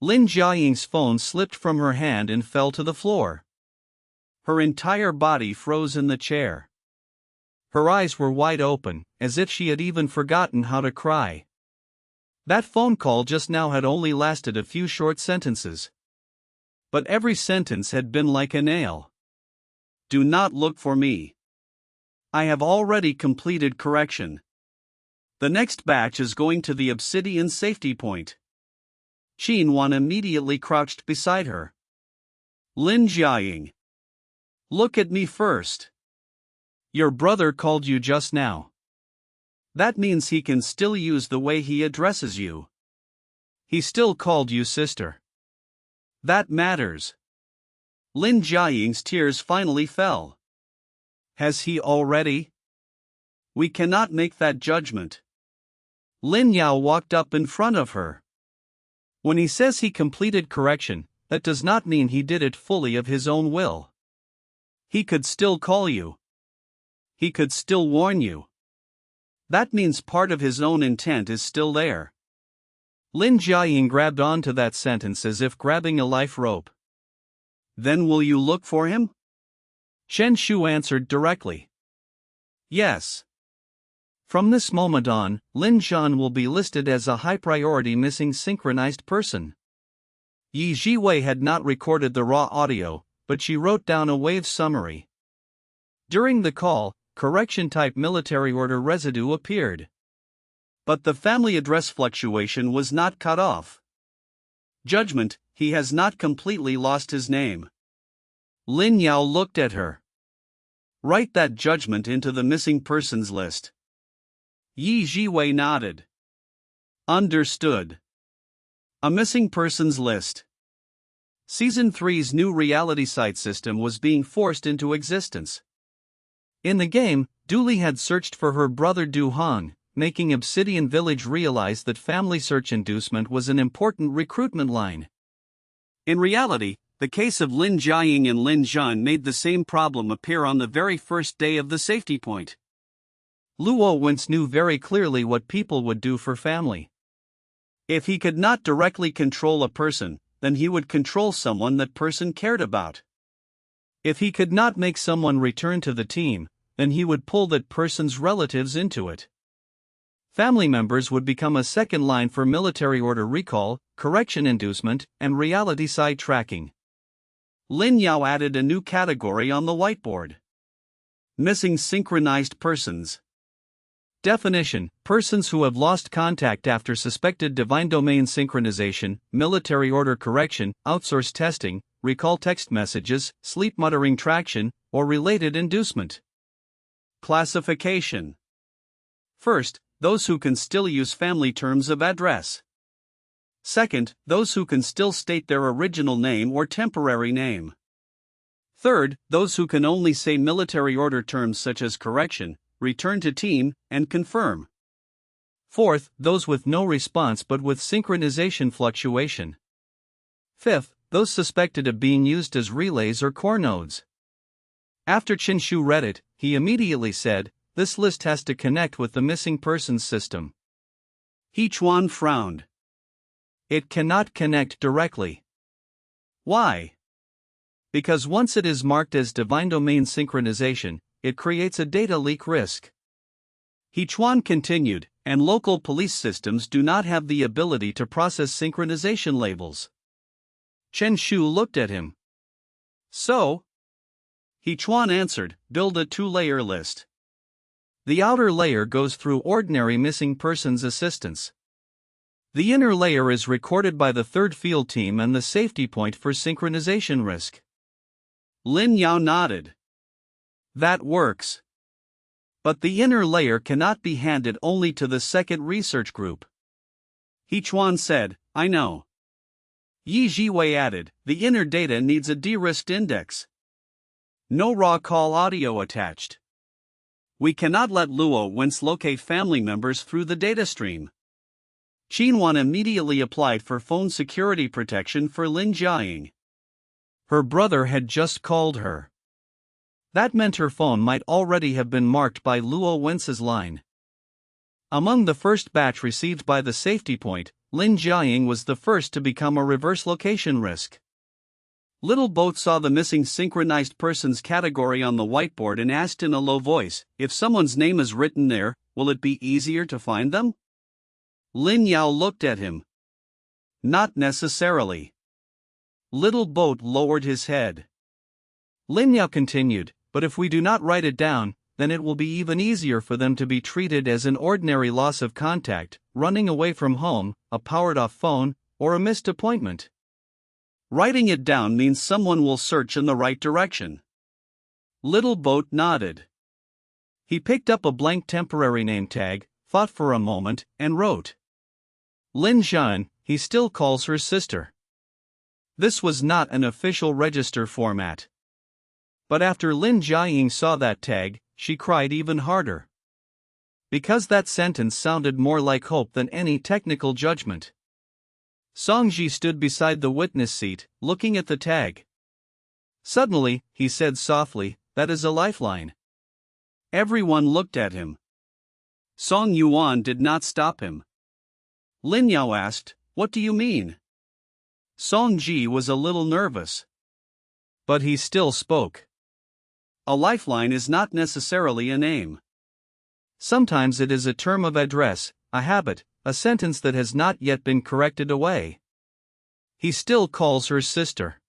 Lin Zhe'an's phone slipped from her hand and fell to the floor. Her entire body froze in the chair. Her eyes were wide open, as if she had even forgotten how to cry. That phone call just now had only lasted a few short sentences. But every sentence had been like a nail. Do not look for me. I have already completed correction. The next batch is going to the Obsidian safety point. Qin Wan immediately crouched beside her. Lin Zhe'an. Look at me first. Your brother called you just now. That means he can still use the way he addresses you. He still called you sister. That matters. Lin Zhe'an's tears finally fell. Has he already? We cannot make that judgment. Lin Yao walked up in front of her. When he says he completed correction, that does not mean he did it fully of his own will. He could still call you. He could still warn you. That means part of his own intent is still there. Lin Zhe'an grabbed onto that sentence as if grabbing a life rope. Then will you look for him? Chen Shu answered directly. Yes. From this moment on, Lin Zhe'an will be listed as a high-priority missing synchronized person. Yi Jiwei had not recorded the raw audio, but she wrote down a wave summary. During the call, correction-type military order residue appeared. But the family address fluctuation was not cut off. Judgment, he has not completely lost his name. Lin Yao looked at her. Write that judgment into the missing persons list. Yi Jiwei nodded. Understood. A missing persons list. Season 3's new reality sight system was being forced into existence. In the game, Dooley had searched for her brother Du Hong, making Obsidian Village realize that family search inducement was an important recruitment line. In reality, the case of Lin Zhe'an and Lin Zhe'an made the same problem appear on the very first day of the safety point. Luo once knew very clearly what people would do for family. If he could not directly control a person, then he would control someone that person cared about. If he could not make someone return to the team, then he would pull that person's relatives into it. Family members would become a second line for military order recall, correction inducement, and reality side tracking. Lin Yao added a new category on the whiteboard. Missing synchronized persons. Definition: persons who have lost contact after suspected divine domain synchronization, military order correction, outsource testing, recall text messages, sleep muttering traction, or related inducement. Classification. First, those who can still use family terms of address. Second, those who can still state their original name or temporary name. Third, those who can only say military order terms such as correction, return to team, and confirm. Fourth, those with no response but with synchronization fluctuation. Fifth, those suspected of being used as relays or core nodes. After Chen Shu read it, he immediately said, "This list has to connect with the missing persons system." He Chuan frowned. It cannot connect directly. Why? Because once it is marked as divine domain synchronization, it creates a data leak risk. He Chuan continued, and local police systems do not have the ability to process synchronization labels. Chen Shu looked at him. So? He Chuan answered, build a two-layer list. The outer layer goes through ordinary missing persons assistance. The inner layer is recorded by the third field team and the safety point for synchronization risk. Lin Yao nodded. That works. But the inner layer cannot be handed only to the second research group. He Chuan said, I know. Yi Jiwei added, the inner data needs a de-risked index. No raw call audio attached. We cannot let Luo Wen's locate family members through the data stream. Qin Wan immediately applied for phone security protection for Lin Zhe'an. Her brother had just called her. That meant her phone might already have been marked by Luo Wen's line. Among the first batch received by the safety point, Lin Zhe'an was the first to become a reverse location risk. Little Boat saw the missing synchronized persons category on the whiteboard and asked in a low voice, "If someone's name is written there, will it be easier to find them?" Lin Yao looked at him. "Not necessarily." Little Boat lowered his head. Lin Yao continued, "But if we do not write it down, then it will be even easier for them to be treated as an ordinary loss of contact, running away from home, a powered-off phone, or a missed appointment. Writing it down means someone will search in the right direction." Little Boat nodded. He picked up a blank temporary name tag, thought for a moment, and wrote, "Lin Zhe'an." He still calls her sister. This was not an official register format. But after Lin Zhe'an saw that tag, she cried even harder. Because that sentence sounded more like hope than any technical judgment. Songji stood beside the witness seat, looking at the tag. Suddenly, he said softly, "That is a lifeline." Everyone looked at him. Song Yuan did not stop him. Lin Yao asked, "What do you mean?" Songji was a little nervous. But he still spoke. "A lifeline is not necessarily a name. Sometimes it is a term of address, a habit, a sentence that has not yet been corrected away." He still calls her sister.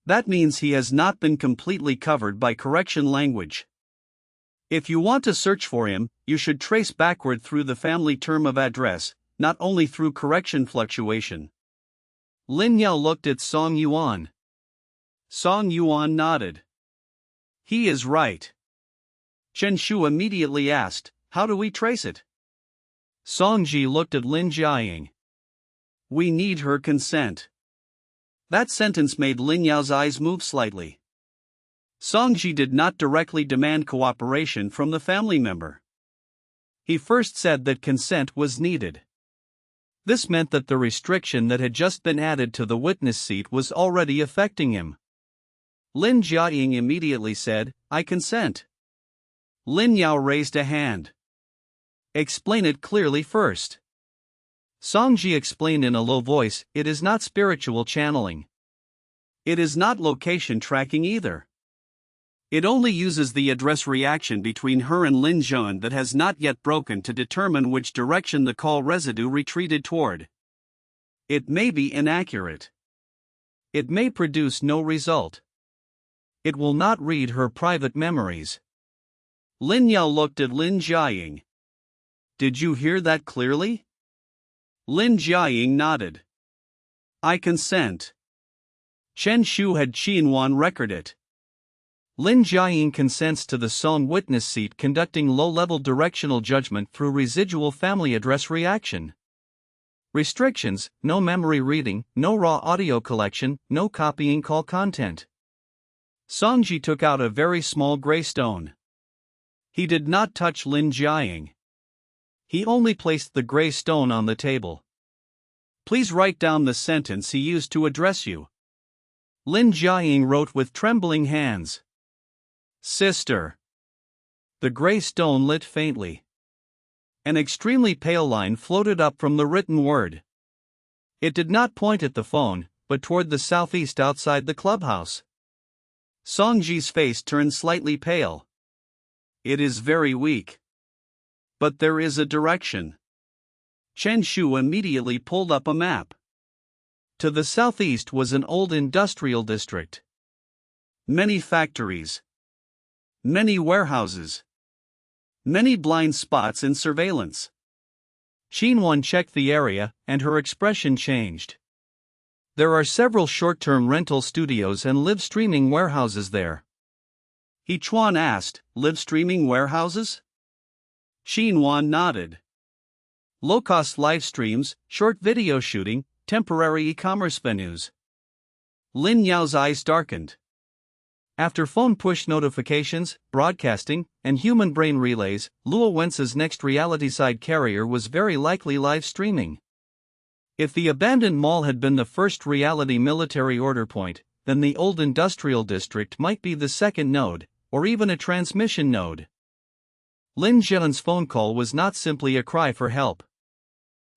That means he has not been completely covered by correction language. If you want to search for him, you should trace backward through the family term of address, not only through correction fluctuation. Lin Yao looked at Song Yuan. Song Yuan nodded. "He is right." Chen Shu immediately asked, "How do we trace it?" Songji looked at Lin Zhe'an. "We need her consent." That sentence made Lin Yao's eyes move slightly. Songji did not directly demand cooperation from the family member. He first said that consent was needed. This meant that the restriction that had just been added to the witness seat was already affecting him. Lin Zhe'an immediately said, "I consent." Lin Yao raised a hand. "Explain it clearly first." Songji explained in a low voice, "It is not spiritual channeling. It is not location tracking either. It only uses the address reaction between her and Lin Zhe'an that has not yet broken to determine which direction the call residue retreated toward. It may be inaccurate. It may produce no result. It will not read her private memories." Lin Yao looked at Lin Zhe'an. "Did you hear that clearly?" Lin Zhe'an nodded. "I consent." Chen Shu had Qin Wan record it. Lin Zhe'an consents to the Song witness seat conducting low-level directional judgment through residual family address reaction. Restrictions: no memory reading, no raw audio collection, no copying call content. Songji took out a very small gray stone. He did not touch Lin Zhe'an. He only placed the gray stone on the table. "Please write down the sentence he used to address you." Lin Zhe'an wrote with trembling hands. "Sister." The gray stone lit faintly. An extremely pale line floated up from the written word. It did not point at the phone, but toward the southeast outside the clubhouse. Songji's face turned slightly pale. "It is very weak. But there is a direction." Chen Shu immediately pulled up a map. To the southeast was an old industrial district. Many factories. Many warehouses. Many blind spots in surveillance. Qin Wan checked the area, and her expression changed. There are several short-term rental studios and live-streaming warehouses there. He Chuan asked, "Live-streaming warehouses?" Qin Wan nodded. "Low-cost live streams, short video shooting, temporary e-commerce venues." Lin Yao's eyes darkened. After phone push notifications, broadcasting, and human brain relays, Luo Wence's next reality-side carrier was very likely live streaming. If the abandoned mall had been the first reality military order point, then the old industrial district might be the second node, or even a transmission node. Lin Zhe'an's phone call was not simply a cry for help.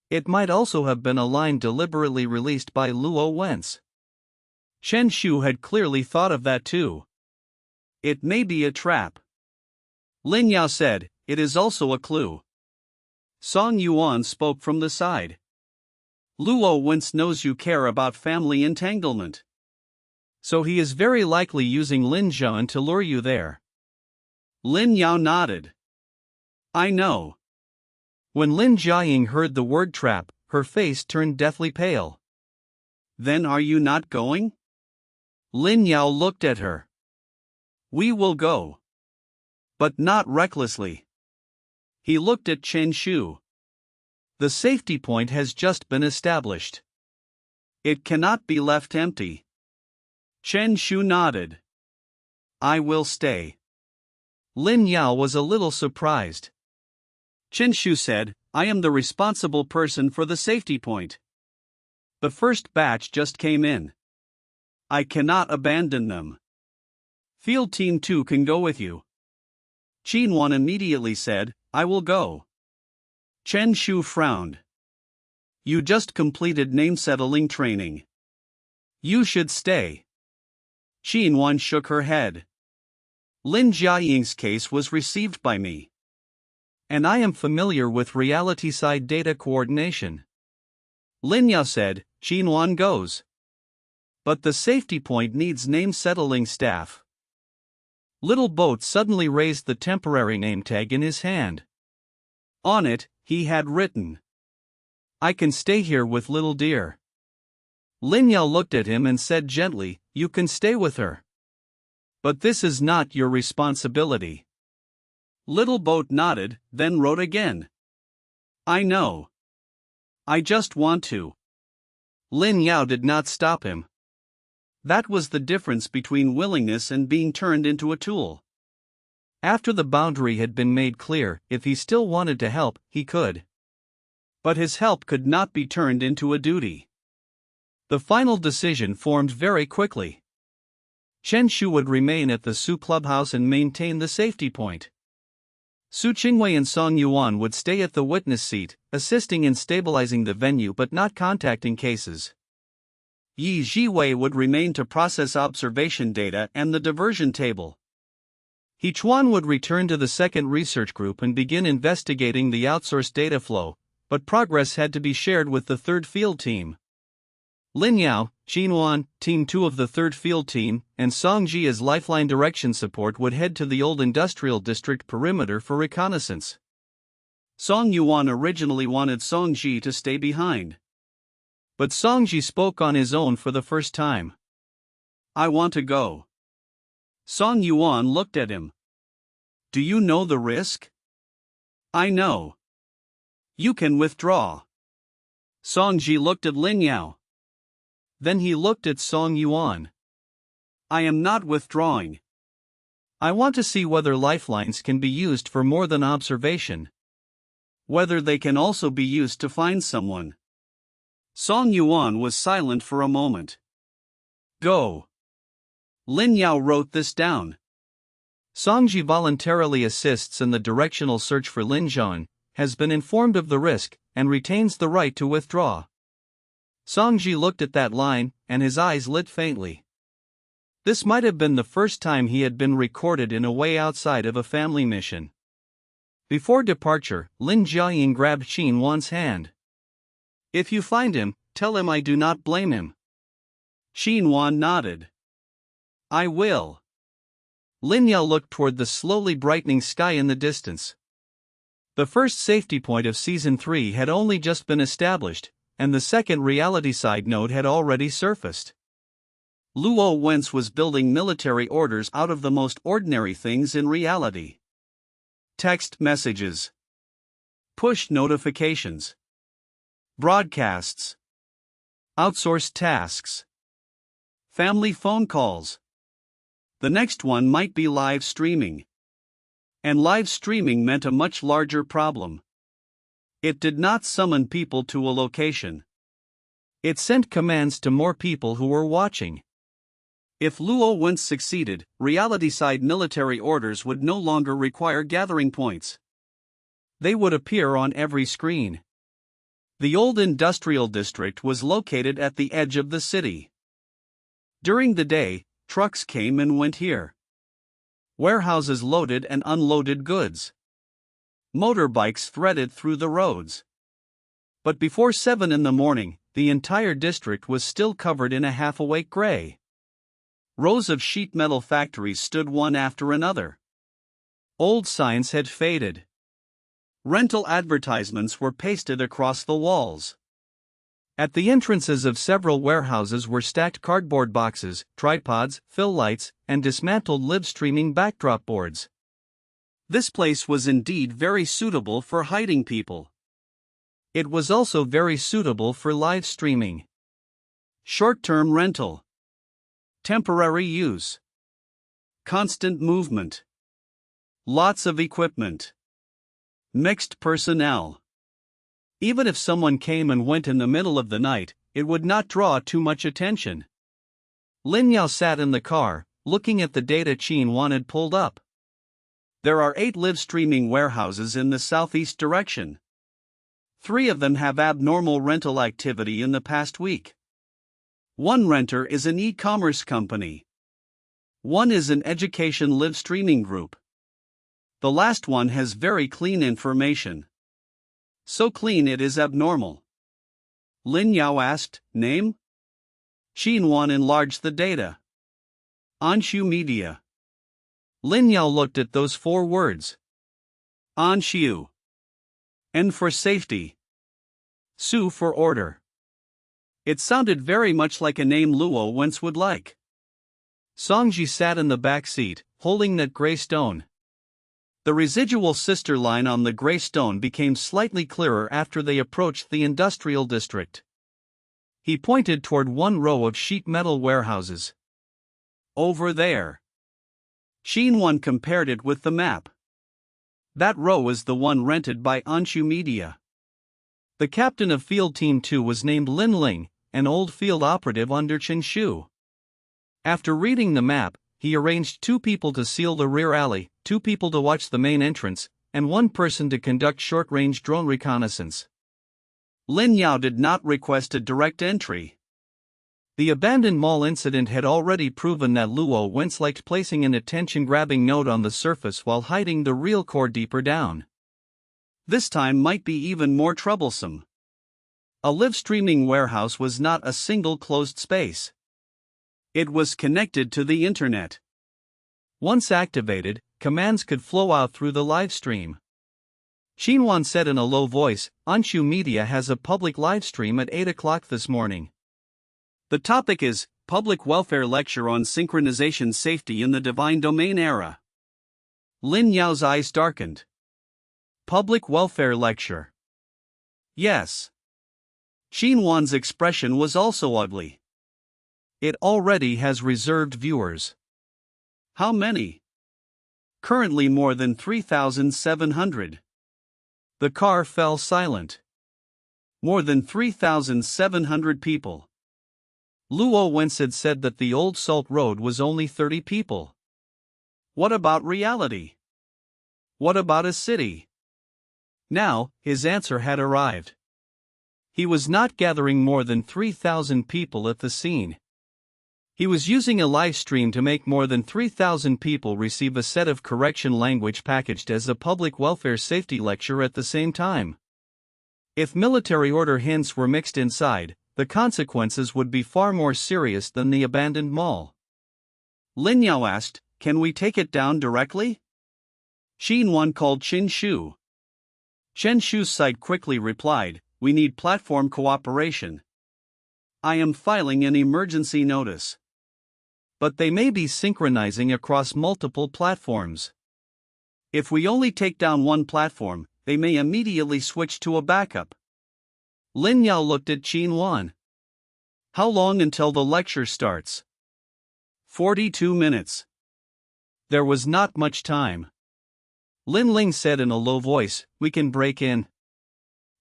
It might also have been a line deliberately released by Luo Wen's. Chen Shu had clearly thought of that too. It may be a trap. Lin Yao said, it is also a clue. Song Yuan spoke from the side. Luo Wen's knows you care about family entanglement. So he is very likely using Lin Zhe'an to lure you there. Lin Yao nodded. I know. When Lin Zhe'an heard the word trap, her face turned deathly pale. Then are you not going? Lin Yao looked at her. We will go. But not recklessly. He looked at Chen Shu. The safety point has just been established. It cannot be left empty. Chen Shu nodded. I will stay. Lin Yao was a little surprised. Chen Shu said, I am the responsible person for the safety point. The first batch just came in. I cannot abandon them. Field Team 2 can go with you. Qin Wan immediately said, I will go. Chen Shu frowned. You just completed name-settling training. You should stay. Qin Wan shook her head. Lin Zhe'an's case was received by me. And I am familiar with reality-side data coordination. Lin Yao said, Qin Wan goes. But the safety point needs name-settling staff. Little Boat suddenly raised the temporary name tag in his hand. On it, he had written, I can stay here with little dear. Lin Yao looked at him and said gently, you can stay with her. But this is not your responsibility. Little Boat nodded, then wrote again. I know. I just want to. Lin Yao did not stop him. That was the difference between willingness and being turned into a tool. After the boundary had been made clear, if he still wanted to help, he could. But his help could not be turned into a duty. The final decision formed very quickly. Chen Shu would remain at the Su clubhouse and maintain the safety point. Su Qingwei and Song Yuan would stay at the witness seat, assisting in stabilizing the venue but not contacting cases. Yi Zhiwei would remain to process observation data and the diversion table. He Chuan would return to the second research group and begin investigating the outsourced data flow, but progress had to be shared with the third field team. Lin Yao, Qin Wan, Team 2 of the third field team, and Song Ji as lifeline direction support would head to the old industrial district perimeter for reconnaissance. Song Yuan originally wanted Song Ji to stay behind. But Song Ji spoke on his own for the first time. I want to go. Song Yuan looked at him. Do you know the risk? I know. You can withdraw. Song Ji looked at Lin Yao. Then he looked at Song Yuan. I am not withdrawing. I want to see whether lifelines can be used for more than observation. Whether they can also be used to find someone. Song Yuan was silent for a moment. Go. Lin Yao wrote this down. Songji voluntarily assists in the directional search for Lin Zhe'an, has been informed of the risk, and retains the right to withdraw. Songji looked at that line, and his eyes lit faintly. This might have been the first time he had been recorded in a way outside of a family mission. Before departure, Lin Zhe'an grabbed Qin Wan's hand. If you find him, tell him I do not blame him. Qin Wan nodded. I will. Lin Yao looked toward the slowly brightening sky in the distance. The first safety point of Season 3 had only just been established, and the second reality side node had already surfaced. Luo Wen's was building military orders out of the most ordinary things in reality. Text messages. Push notifications. Broadcasts. Outsourced tasks. Family phone calls. The next one might be live streaming. And live streaming meant a much larger problem. It did not summon people to a location. It sent commands to more people who were watching. If Luo Wen succeeded, reality-side military orders would no longer require gathering points. They would appear on every screen. The old industrial district was located at the edge of the city. During the day, trucks came and went here. Warehouses loaded and unloaded goods. Motorbikes threaded through the roads. But before 7 in the morning, the entire district was still covered in a half-awake gray. Rows of sheet metal factories stood one after another. Old signs had faded. Rental advertisements were pasted across the walls. At the entrances of several warehouses were stacked cardboard boxes, tripods, fill lights, and dismantled live-streaming backdrop boards. This place was indeed very suitable for hiding people. It was also very suitable for live streaming. Short-term rental. Temporary use. Constant movement. Lots of equipment. Mixed personnel. Even if someone came and went in the middle of the night, it would not draw too much attention. Lin Yao sat in the car, looking at the data Qin Wan had pulled up. There are 8 live streaming warehouses in the southeast direction. 3 of them have abnormal rental activity in the past week. 1 renter is an e-commerce company. 1 is an education live streaming group. The last one has very clean information. So clean it is abnormal. Lin Yao asked, name? Qin Wan enlarged the data. Anshu Media. Lin Yao looked at those 4 words. Anshu. N for safety. Su for order. It sounded very much like a name Luo Wentz would like. Songji sat in the back seat, holding that gray stone. The residual sister line on the gray stone became slightly clearer after they approached the industrial district. He pointed toward 1 row of sheet metal warehouses. Over there. Qin Wan compared it with the map. That row is the one rented by Anshu Media. The captain of Field Team 2 was named Lin Ling, an old field operative under Chen Shu. After reading the map, he arranged 2 people to seal the rear alley, 2 people to watch the main entrance, and 1 person to conduct short-range drone reconnaissance. Lin Yao did not request a direct entry. The abandoned mall incident had already proven that Luo Wentz liked placing an attention-grabbing note on the surface while hiding the real core deeper down. This time might be even more troublesome. A live-streaming warehouse was not a single closed space. It was connected to the internet. Once activated, commands could flow out through the live stream. Qin Wan said in a low voice, Anshu Media has a public live stream at 8 o'clock this morning. The topic is, Public Welfare Lecture on Synchronization Safety in the Divine Domain Era. Lin Yao's eyes darkened. Public Welfare Lecture. Yes. Qin Wan's expression was also ugly. It already has reserved viewers. How many? Currently more than 3,700. The car fell silent. More than 3,700 people. Luo Wentz had said that the old Salt Road was only 30 people. What about reality? What about a city? Now, his answer had arrived. He was not gathering more than 3,000 people at the scene. He was using a live stream to make more than 3,000 people receive a set of correction language packaged as a public welfare safety lecture at the same time. If military order hints were mixed inside, the consequences would be far more serious than the abandoned mall. Lin Yao asked, can we take it down directly? Qin Wan called Chen Shu. Chen Shu's side quickly replied, we need platform cooperation. I am filing an emergency notice. But they may be synchronizing across multiple platforms. If we only take down one platform, they may immediately switch to a backup. Lin Yao looked at Qin Wan. How long until the lecture starts? 42 minutes. There was not much time. Lin Ling said in a low voice, we can break in.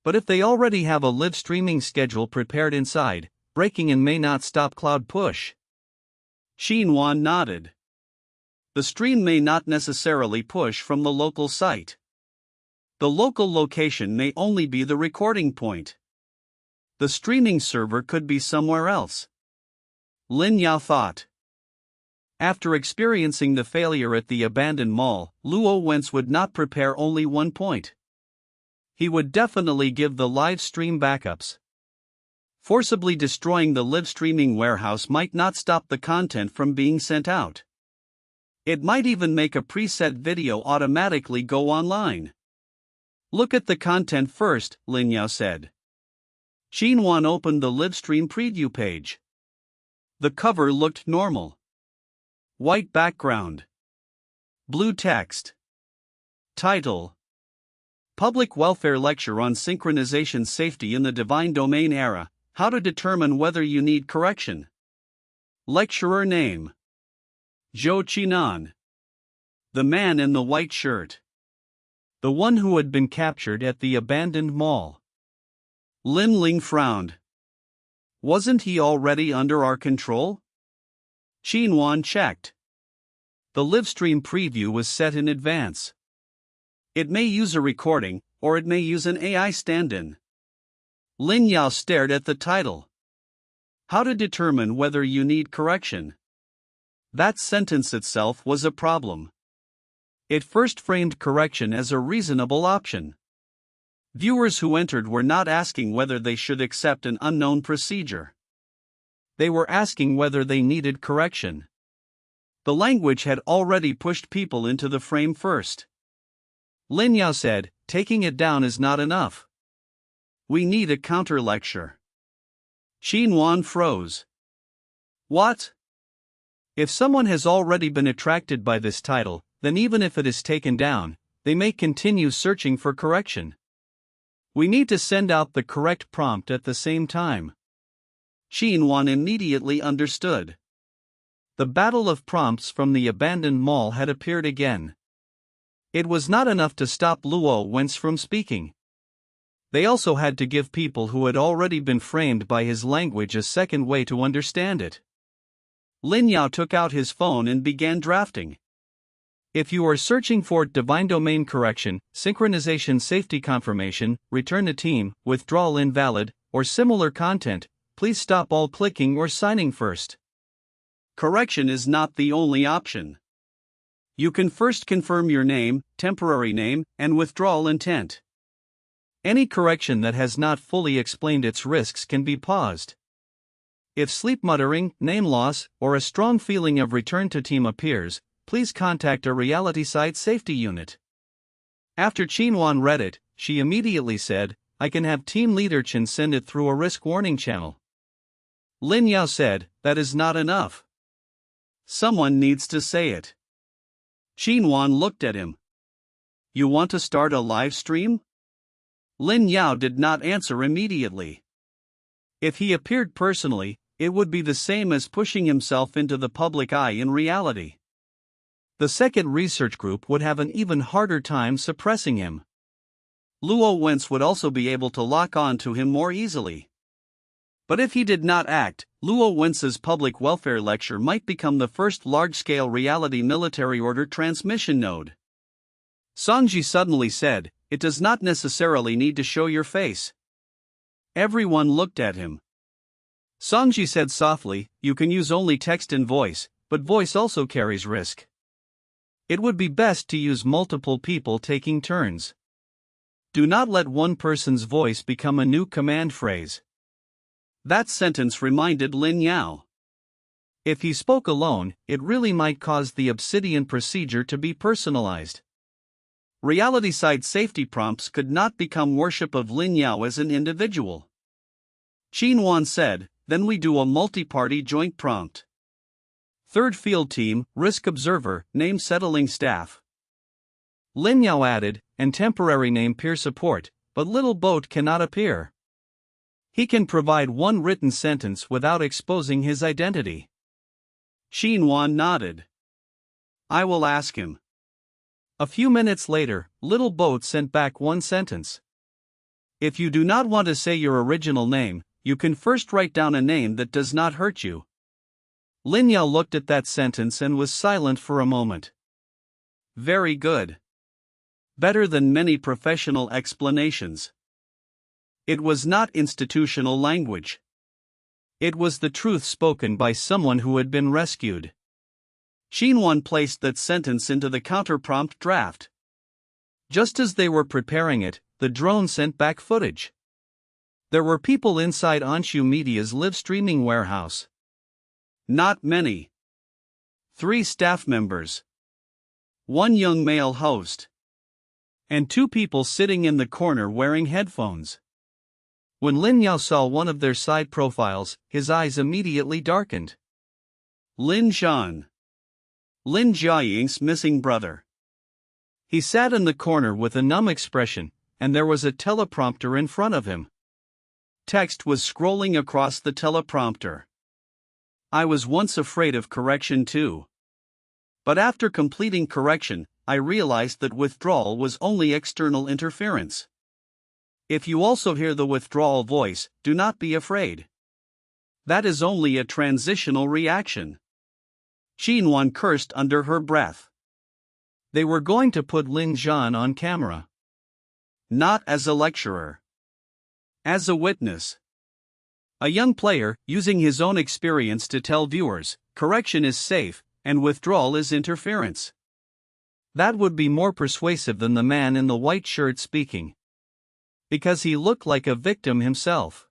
But if they already have a live streaming schedule prepared inside, breaking in may not stop cloud push. Qin Wan nodded. The stream may not necessarily push from the local site. The local location may only be the recording point. The streaming server could be somewhere else. Lin Yao thought. After experiencing the failure at the abandoned mall, Luo Wentz would not prepare only one point. He would definitely give the live stream backups. Forcibly destroying the live streaming warehouse might not stop the content from being sent out. It might even make a preset video automatically go online. Look at the content first, Lin Yao said. Qin Wan opened the live stream preview page. The cover looked normal. White background. Blue text. Title: Public Welfare Lecture on Synchronization Safety in the Divine Domain Era, How to Determine Whether You Need Correction. Lecturer name: Zhou Qinan. The man in the white shirt. The one who had been captured at the abandoned mall. Lin Ling frowned. Wasn't he already under our control? Qin Wan checked. The livestream preview was set in advance. It may use a recording, or it may use an AI stand-in. Lin Yao stared at the title. How to determine whether you need correction. That sentence itself was a problem. It first framed correction as a reasonable option. Viewers who entered were not asking whether they should accept an unknown procedure. They were asking whether they needed correction. The language had already pushed people into the frame first. Lin Yao said, taking it down is not enough. We need a counter lecture. Qin Wan froze. What? If someone has already been attracted by this title, then even if it is taken down, they may continue searching for correction. We need to send out the correct prompt at the same time. Qin Wan immediately understood. The battle of prompts from the abandoned mall had appeared again. It was not enough to stop Luo Wentz from speaking. They also had to give people who had already been framed by his language a second way to understand it. Lin Yao took out his phone and began drafting. If you are searching for divine domain correction, synchronization safety confirmation, return to team, withdrawal invalid, or similar content, please stop all clicking or signing first. Correction is not the only option. You can first confirm your name, temporary name, and withdrawal intent. Any correction that has not fully explained its risks can be paused. If sleep muttering, name loss, or a strong feeling of return to team appears, please contact a reality site safety unit. After Qin Wan read it, she immediately said, I can have team leader Chen send it through a risk warning channel. Lin Yao said, that is not enough. Someone needs to say it. Qin Wan looked at him. You want to start a live stream? Lin Yao did not answer immediately. If he appeared personally, it would be the same as pushing himself into the public eye in reality. The second research group would have an even harder time suppressing him. Luo Wentz would also be able to lock on to him more easily. But if he did not act, Luo Wentz's public welfare lecture might become the first large-scale reality military order transmission node. Songji suddenly said, it does not necessarily need to show your face. Everyone looked at him. Songji said softly, you can use only text and voice, but voice also carries risk. It would be best to use multiple people taking turns. Do not let one person's voice become a new command phrase. That sentence reminded Lin Yao. If he spoke alone, it really might cause the Obsidian procedure to be personalized. Reality side safety prompts could not become worship of Lin Yao as an individual. Qin Wan said, then we do a multi-party joint prompt. Third field team, risk observer, name settling staff. Lin Yao added, and temporary name peer support, but little boat cannot appear. He can provide one written sentence without exposing his identity. Qin Wan nodded. I will ask him. A few minutes later, Little Boat sent back one sentence. If you do not want to say your original name, you can first write down a name that does not hurt you. Lin Yao looked at that sentence and was silent for a moment. Very good. Better than many professional explanations. It was not institutional language. It was the truth spoken by someone who had been rescued. Qin Wan placed that sentence into the counterprompt draft. Just as they were preparing it, the drone sent back footage. There were people inside Anshu Media's live streaming warehouse. Not many. 3 staff members. 1 young male host. And 2 people sitting in the corner wearing headphones. When Lin Yao saw one of their side profiles, his eyes immediately darkened. Lin Zhe'an. Lin Zhe'an's missing brother. He sat in the corner with a numb expression, and there was a teleprompter in front of him. Text was scrolling across the teleprompter. I was once afraid of correction too. But after completing correction, I realized that withdrawal was only external interference. If you also hear the withdrawal voice, do not be afraid. That is only a transitional reaction. Qin Wan cursed under her breath. They were going to put Lin Zhe'an on camera. Not as a lecturer. As a witness. A young player, using his own experience to tell viewers, correction is safe, and withdrawal is interference. That would be more persuasive than the man in the white shirt speaking. Because he looked like a victim himself.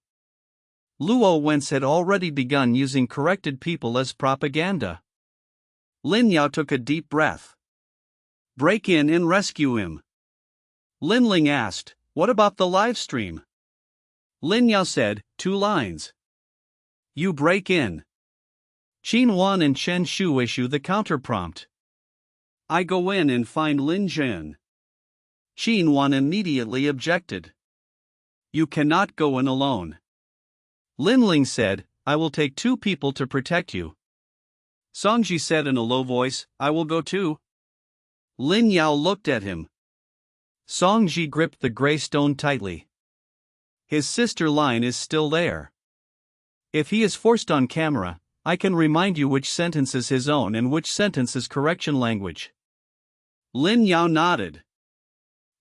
Luo Wentz had already begun using corrected people as propaganda. Lin Yao took a deep breath. Break in and rescue him. Lin Ling asked, what about the live stream? Lin Yao said, 2 lines. You break in. Qin Wan and Chen Shu issue the counterprompt. I go in and find Lin Zhe'an. Qin Wan immediately objected. You cannot go in alone. Lin Ling said, I will take 2 people to protect you. Songji said in a low voice, I will go too. Lin Yao looked at him. Songji gripped the gray stone tightly. His sister line is still there. If he is forced on camera, I can remind you which sentence is his own and which sentence is correction language. Lin Yao nodded.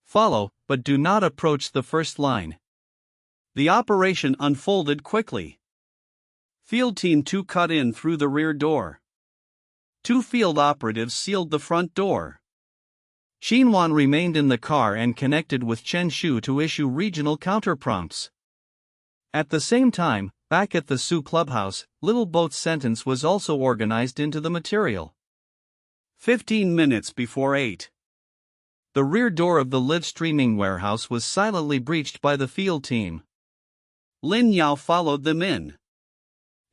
Follow, but do not approach the first line. The operation unfolded quickly. Field Team 2 cut in through the rear door. 2 field operatives sealed the front door. Qin Wan remained in the car and connected with Chen Shu to issue regional counterprompts. At the same time, back at the Su clubhouse, Little Boat's sentence was also organized into the material. 15 minutes before 8. The rear door of the live streaming warehouse was silently breached by the field team. Lin Yao followed them in.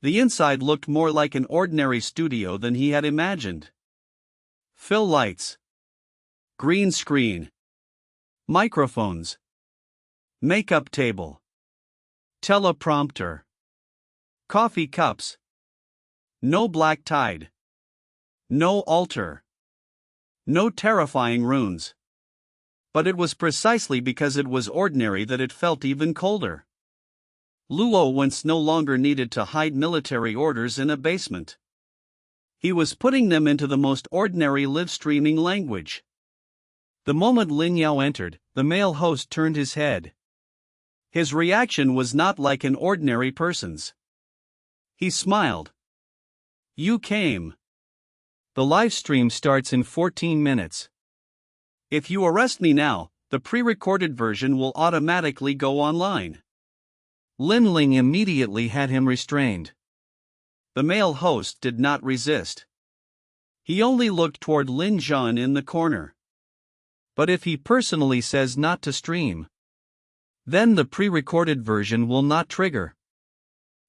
The inside looked more like an ordinary studio than he had imagined. Fill lights. Green screen. Microphones. Makeup table. Teleprompter. Coffee cups. No black tide. No altar. No terrifying runes. But it was precisely because it was ordinary that it felt even colder. Luo Wentz no longer needed to hide military orders in a basement. He was putting them into the most ordinary live streaming language. The moment Lin Yao entered, the male host turned his head. His reaction was not like an ordinary person's. He smiled. You came. The live stream starts in 14 minutes. If you arrest me now, the pre-recorded version will automatically go online. Lin Ling immediately had him restrained. The male host did not resist. He only looked toward Lin Zhe'an in the corner. But if he personally says not to stream, then the pre-recorded version will not trigger.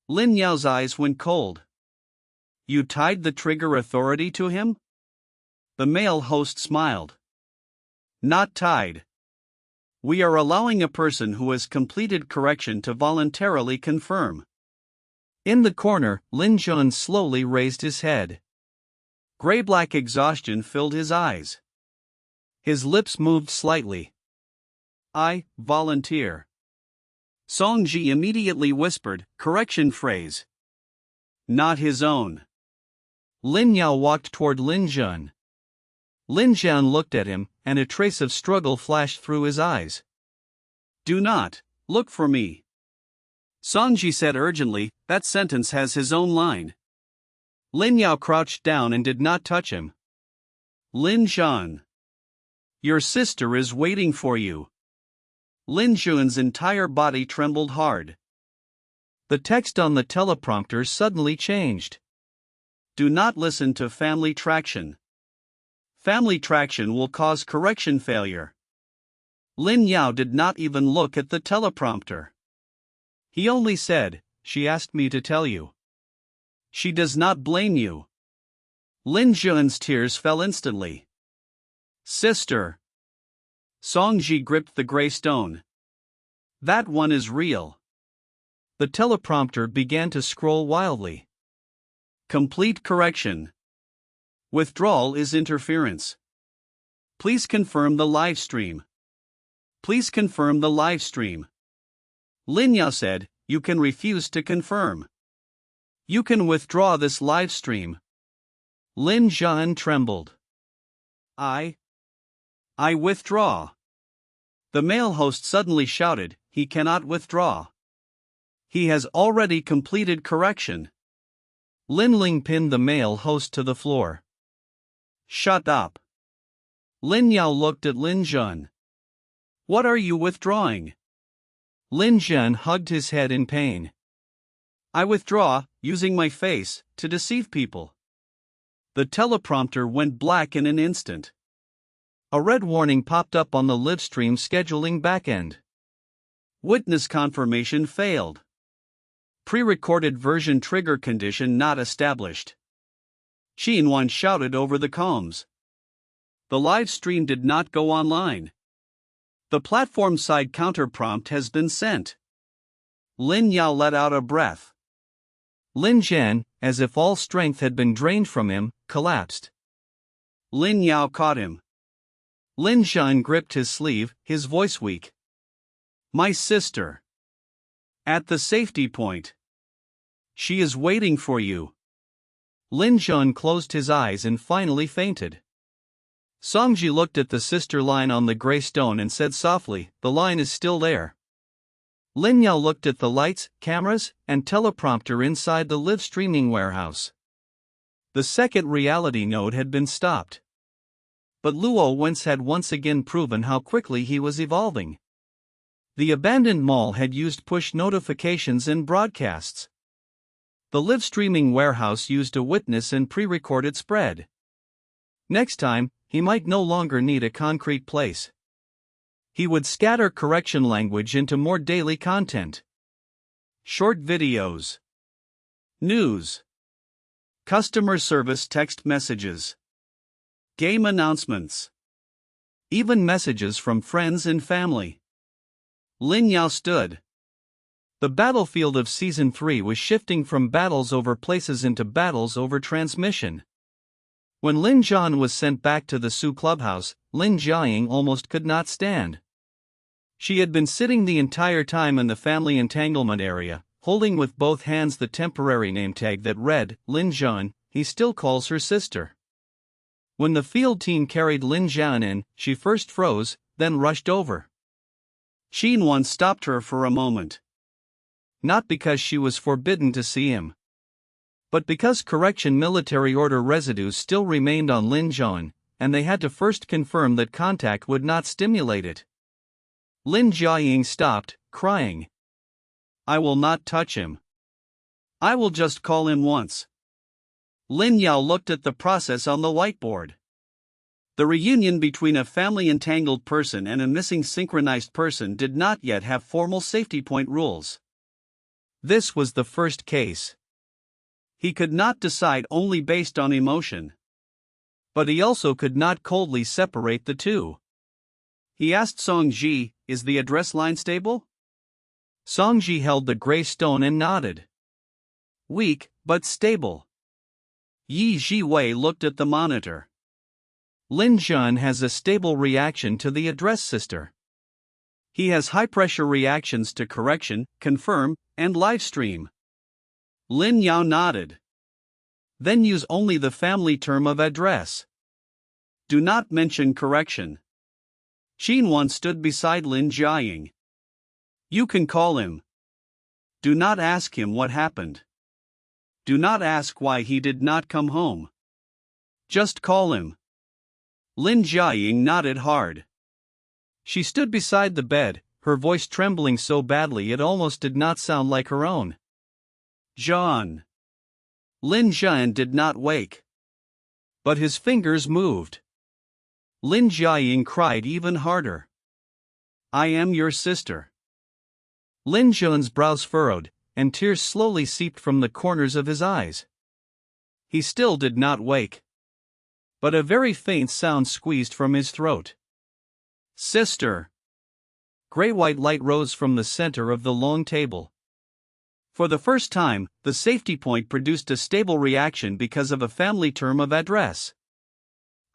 Lin Yao's eyes went cold. You tied the trigger authority to him? The male host smiled. Not tied. We are allowing a person who has completed correction to voluntarily confirm. In the corner, Lin Zhe'an slowly raised his head. Gray-black exhaustion filled his eyes. His lips moved slightly. I volunteer. Songji immediately whispered, correction phrase. Not his own. Lin Yao walked toward Lin Zhe'an. Lin Zhe'an looked at him, and a trace of struggle flashed through his eyes. Do not, Look for me. Songji said urgently, that sentence has his own line. Lin Yao crouched down and did not touch him. Lin Zhe'an. Your sister is waiting for you. Lin Zhe'an's entire body trembled hard. The text on the teleprompter suddenly changed. Do not listen to family traction. Family traction will cause correction failure. Lin Yao did not even look at the teleprompter. He only said, she asked me to tell you. She does not blame you. Lin Zhe'an's tears fell instantly. Sister. Songji gripped the gray stone. That one is real. The teleprompter began to scroll wildly. Complete correction. Withdrawal is interference. Please confirm the live stream. Please confirm the live stream. Lin Yao said, you can refuse to confirm. You can withdraw this live stream. Lin Zhe'an trembled. I withdraw. The male host suddenly shouted, he cannot withdraw. He has already completed correction. Lin Ling pinned the male host to the floor. Shut up. Lin Yao looked at Lin Zhe'an. What are you withdrawing? Lin Zhe'an hugged his head in pain. I withdraw, using my face, to deceive people. The teleprompter went black in an instant. A red warning popped up on the livestream scheduling backend. Witness confirmation failed. Pre-recorded version trigger condition not established. Qin Wan shouted over the comms. The live stream did not go online. The platform side counter prompt has been sent. Lin Yao let out a breath. Lin Zhe'an, as if all strength had been drained from him, collapsed. Lin Yao caught him. Lin Zhe'an gripped his sleeve, his voice weak. My sister. At the safety point. She is waiting for you. Lin Zhe'an closed his eyes and finally fainted. Songji looked at the sister line on the gray stone and said softly, the line is still there. Lin Yao looked at the lights, cameras, and teleprompter inside the live streaming warehouse. The second reality node had been stopped. But Luo Wen's had once again proven how quickly he was evolving. The abandoned mall had used push notifications and broadcasts. The live streaming warehouse used a witness and pre-recorded spread. Next time, he might no longer need a concrete place. He would scatter correction language into more daily content. Short videos. News. Customer service text messages. Game announcements. Even messages from friends and family. Lin Yao stood. The battlefield of Season 3 was shifting from battles over places into battles over transmission. When Lin Zhe'an was sent back to the Su clubhouse, Lin Jiaying almost could not stand. She had been sitting the entire time in the family entanglement area, holding with both hands the temporary name tag that read, Lin Zhe'an, he still calls her sister. When the field team carried Lin Zhe'an in, she first froze, then rushed over. Qin Wan stopped her for a moment. Not because she was forbidden to see him, but because correction military order residues still remained on Lin Zhe'an, and they had to first confirm that contact would not stimulate it. Lin Jiaying stopped, crying. I will not touch him. I will just call him once. Lin Yao looked at the process on the whiteboard. The reunion between a family entangled person and a missing synchronized person did not yet have formal safety point rules. This was the first case. He could not decide only based on emotion. But he also could not coldly separate the two. He asked Songji, is the address line stable? Songji held the gray stone and nodded. Weak, but stable. Yi Jiwei looked at the monitor. Lin Zhe'an has a stable reaction to the address sister. He has high-pressure reactions to correction, confirm, and livestream. Lin Yao nodded. Then use only the family term of address. Do not mention correction. Qin Wan stood beside Lin Jiaying. You can call him. Do not ask him what happened. Do not ask why he did not come home. Just call him. Lin Zhe'an nodded hard. She stood beside the bed, her voice trembling so badly it almost did not sound like her own. Zhe'an. Lin Zhe'an did not wake. But his fingers moved. Lin Zhe'an cried even harder. I am your sister. Lin Zhe'an's brows furrowed, and tears slowly seeped from the corners of his eyes. He still did not wake. But a very faint sound squeezed from his throat. Sister. Gray-white light rose from the center of the long table. For the first time, the safety point produced a stable reaction because of a family term of address.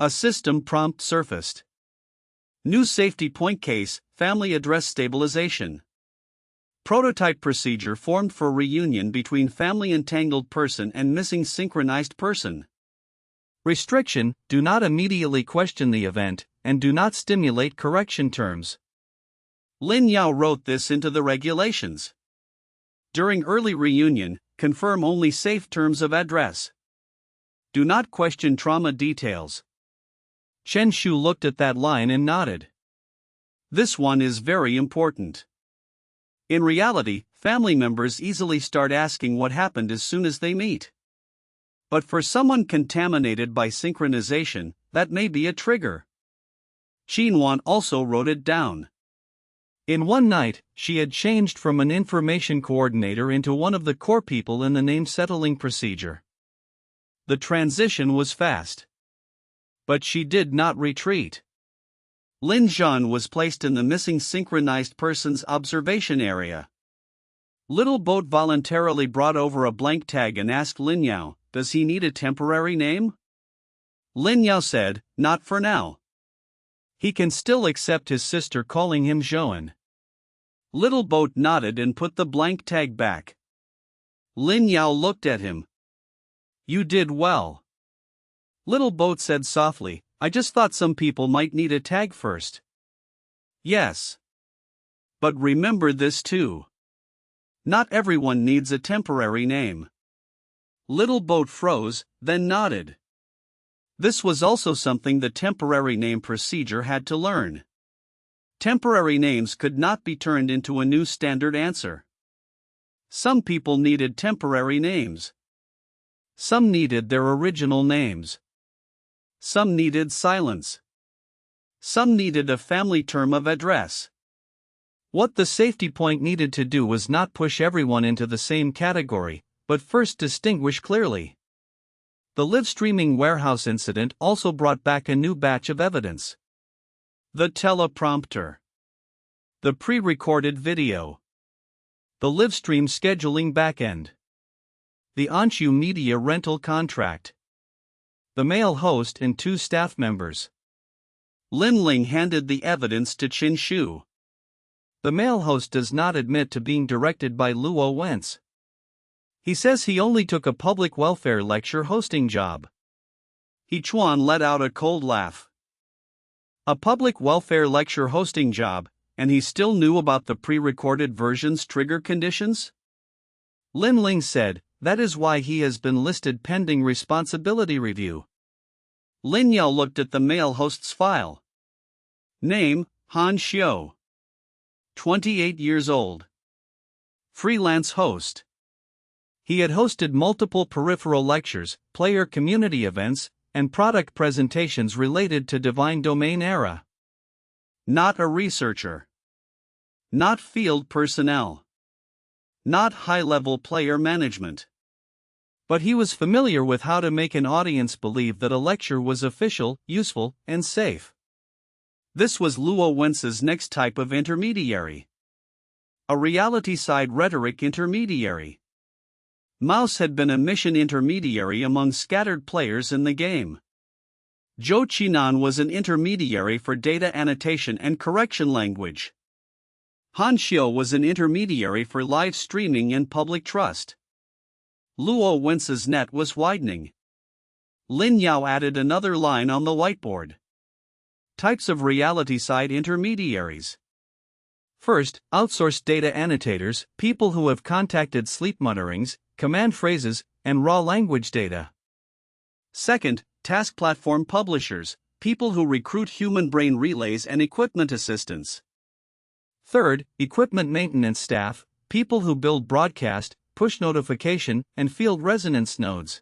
A system prompt surfaced. New safety point case, family address stabilization. Prototype procedure formed for reunion between family entangled person and missing synchronized person. Restriction: do not immediately question the event, and do not stimulate correction terms. Lin Yao wrote this into the regulations. During early reunion, confirm only safe terms of address. Do not question trauma details. Chen Shu looked at that line and nodded. This one is very important. In reality, family members easily start asking what happened as soon as they meet. But for someone contaminated by synchronization, that may be a trigger. Qin Wan also wrote it down. In one night, she had changed from an information coordinator into one of the core people in the name settling procedure. The transition was fast. But she did not retreat. Lin Zhe'an was placed in the missing synchronized person's observation area. Little Boat voluntarily brought over a blank tag and asked Lin Yao, does he need a temporary name? Lin Yao said, not for now. He can still accept his sister calling him Zhe'an. Little Boat nodded and put the blank tag back. Lin Yao looked at him. You did well. Little Boat said softly, I just thought some people might need a tag first. Yes. But remember this too. Not everyone needs a temporary name. Little Boat froze, then nodded. This was also something the temporary name procedure had to learn. Temporary names could not be turned into a new standard answer. Some people needed temporary names. Some needed their original names. Some needed silence. Some needed a family term of address. What the safety point needed to do was not push everyone into the same category, but first distinguish clearly. The live streaming warehouse incident also brought back a new batch of evidence. The teleprompter. The pre-recorded video. The live stream scheduling backend. The Anshu media rental contract. The male host and 2 staff members. Lin Ling handed the evidence to Qin Shu. The male host does not admit to being directed by Luo Wentz. He says he only took a public welfare lecture hosting job. He Chuan let out a cold laugh. A public welfare lecture hosting job, and he still knew about the pre-recorded version's trigger conditions? Lin Ling said, that is why he has been listed pending responsibility review. Lin Yao looked at the male host's file. Name, Han Xiu. 28 years old. Freelance host. He had hosted multiple peripheral lectures, player community events, and product presentations related to Divine Domain era. Not a researcher. Not field personnel. Not high-level player management. But he was familiar with how to make an audience believe that a lecture was official, useful, and safe. This was Luo Wentz's next type of intermediary. A reality-side rhetoric intermediary. Mouse had been a mission intermediary among scattered players in the game. Zhou Qinan was an intermediary for data annotation and correction language. Han Xiu was an intermediary for live streaming and public trust. Luo Wentz's net was widening. Lin Yao added another line on the whiteboard. Types of reality-side intermediaries. First, outsourced data annotators, people who have contacted sleep mutterings, command phrases, and raw language data. Second, task platform publishers, people who recruit human brain relays and equipment assistants. Third, equipment maintenance staff, people who build broadcast, push notification, and field resonance nodes.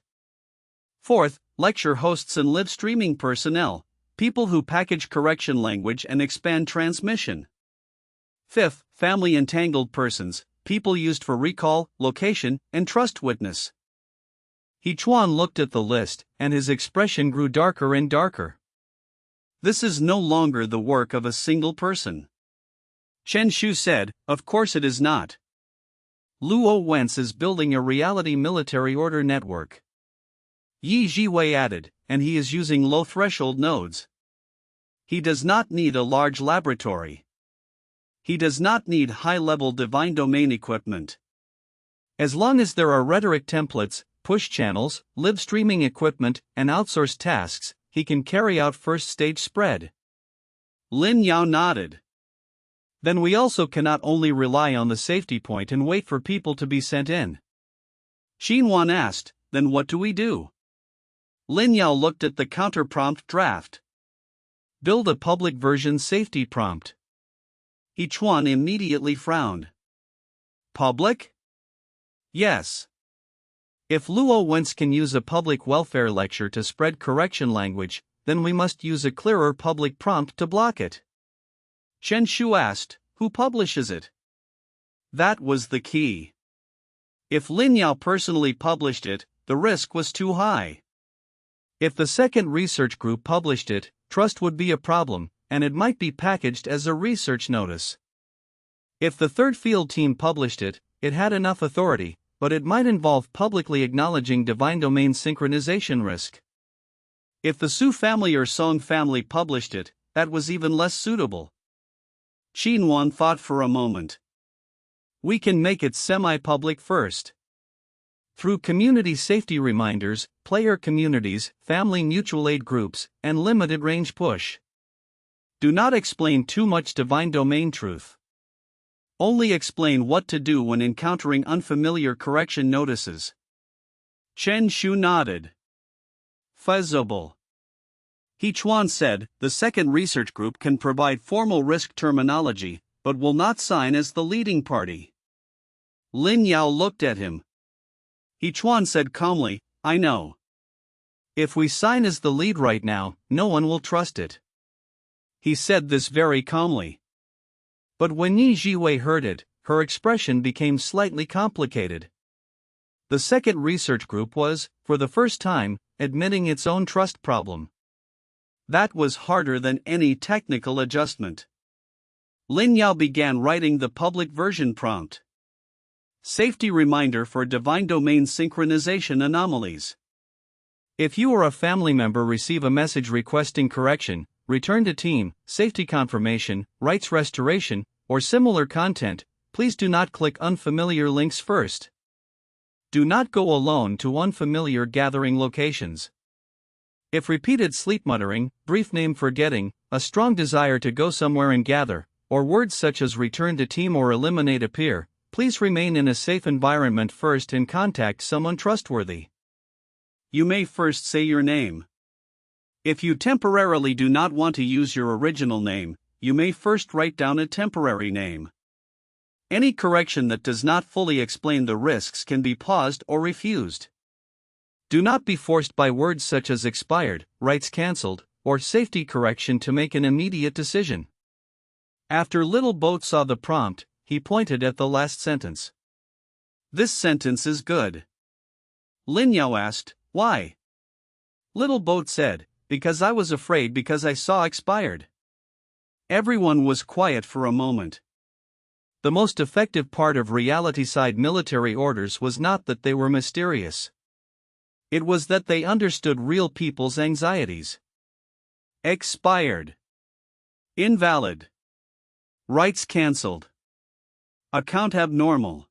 Fourth, lecture hosts and live streaming personnel, people who package correction language and expand transmission. Fifth, family entangled persons, people used for recall, location, and trust witness. Qin Wan looked at the list, and his expression grew darker and darker. This is no longer the work of a single person. Chen Shu said, "Of course it is not. Luo Wentz is building a reality military order network." Yi Jiwei added, "And he is using low-threshold nodes. He does not need a large laboratory. He does not need high-level divine domain equipment. As long as there are rhetoric templates, push channels, live streaming equipment, and outsourced tasks, he can carry out first-stage spread." Lin Yao nodded. "Then we also cannot only rely on the safety point and wait for people to be sent in." Qin Wan asked, "Then what do we do?" Lin Yao looked at the counter-prompt draft. "Build a public version safety prompt." Qin Wan immediately frowned. "Public?" "Yes. If Luo Wentz can use a public welfare lecture to spread correction language, then we must use a clearer public prompt to block it." Chen Shu asked, "Who publishes it?" That was the key. If Lin Yao personally published it, the risk was too high. If the second research group published it, trust would be a problem, and it might be packaged as a research notice. If the third field team published it, it had enough authority, but it might involve publicly acknowledging divine domain synchronization risk. If the Su family or Song family published it, that was even less suitable. Qin Wan thought for a moment. "We can make it semi-public first. Through community safety reminders, player communities, family mutual aid groups, and limited range push. Do not explain too much divine domain truth. Only explain what to do when encountering unfamiliar correction notices." Chen Shu nodded. "Feasible." Qin Wan said, "The second research group can provide formal risk terminology, but will not sign as the leading party." Lin Yao looked at him. Qin Wan said calmly, "I know. If we sign as the lead right now, no one will trust it." He said this very calmly. But when Yi Jiwei heard it, her expression became slightly complicated. The second research group was, for the first time, admitting its own trust problem. That was harder than any technical adjustment. Lin Yao began writing the public version prompt. Safety reminder for divine domain synchronization anomalies. If you or a family member receive a message requesting correction, return to team, safety confirmation, rights restoration, or similar content, please do not click unfamiliar links first. Do not go alone to unfamiliar gathering locations. If repeated sleep muttering, brief name forgetting, a strong desire to go somewhere and gather, or words such as return to team or eliminate appear, please remain in a safe environment first and contact someone trustworthy. You may first say your name. If you temporarily do not want to use your original name, you may first write down a temporary name. Any correction that does not fully explain the risks can be paused or refused. Do not be forced by words such as expired, rights cancelled, or safety correction to make an immediate decision. After Little Boat saw the prompt, he pointed at the last sentence. "This sentence is good." Lin Yao asked, "Why?" Little Boat said, "Because I was afraid because I saw expired." Everyone was quiet for a moment. The most effective part of reality-side military orders was not that they were mysterious. It was that they understood real people's anxieties. Expired. Invalid. Rights cancelled. Account abnormal.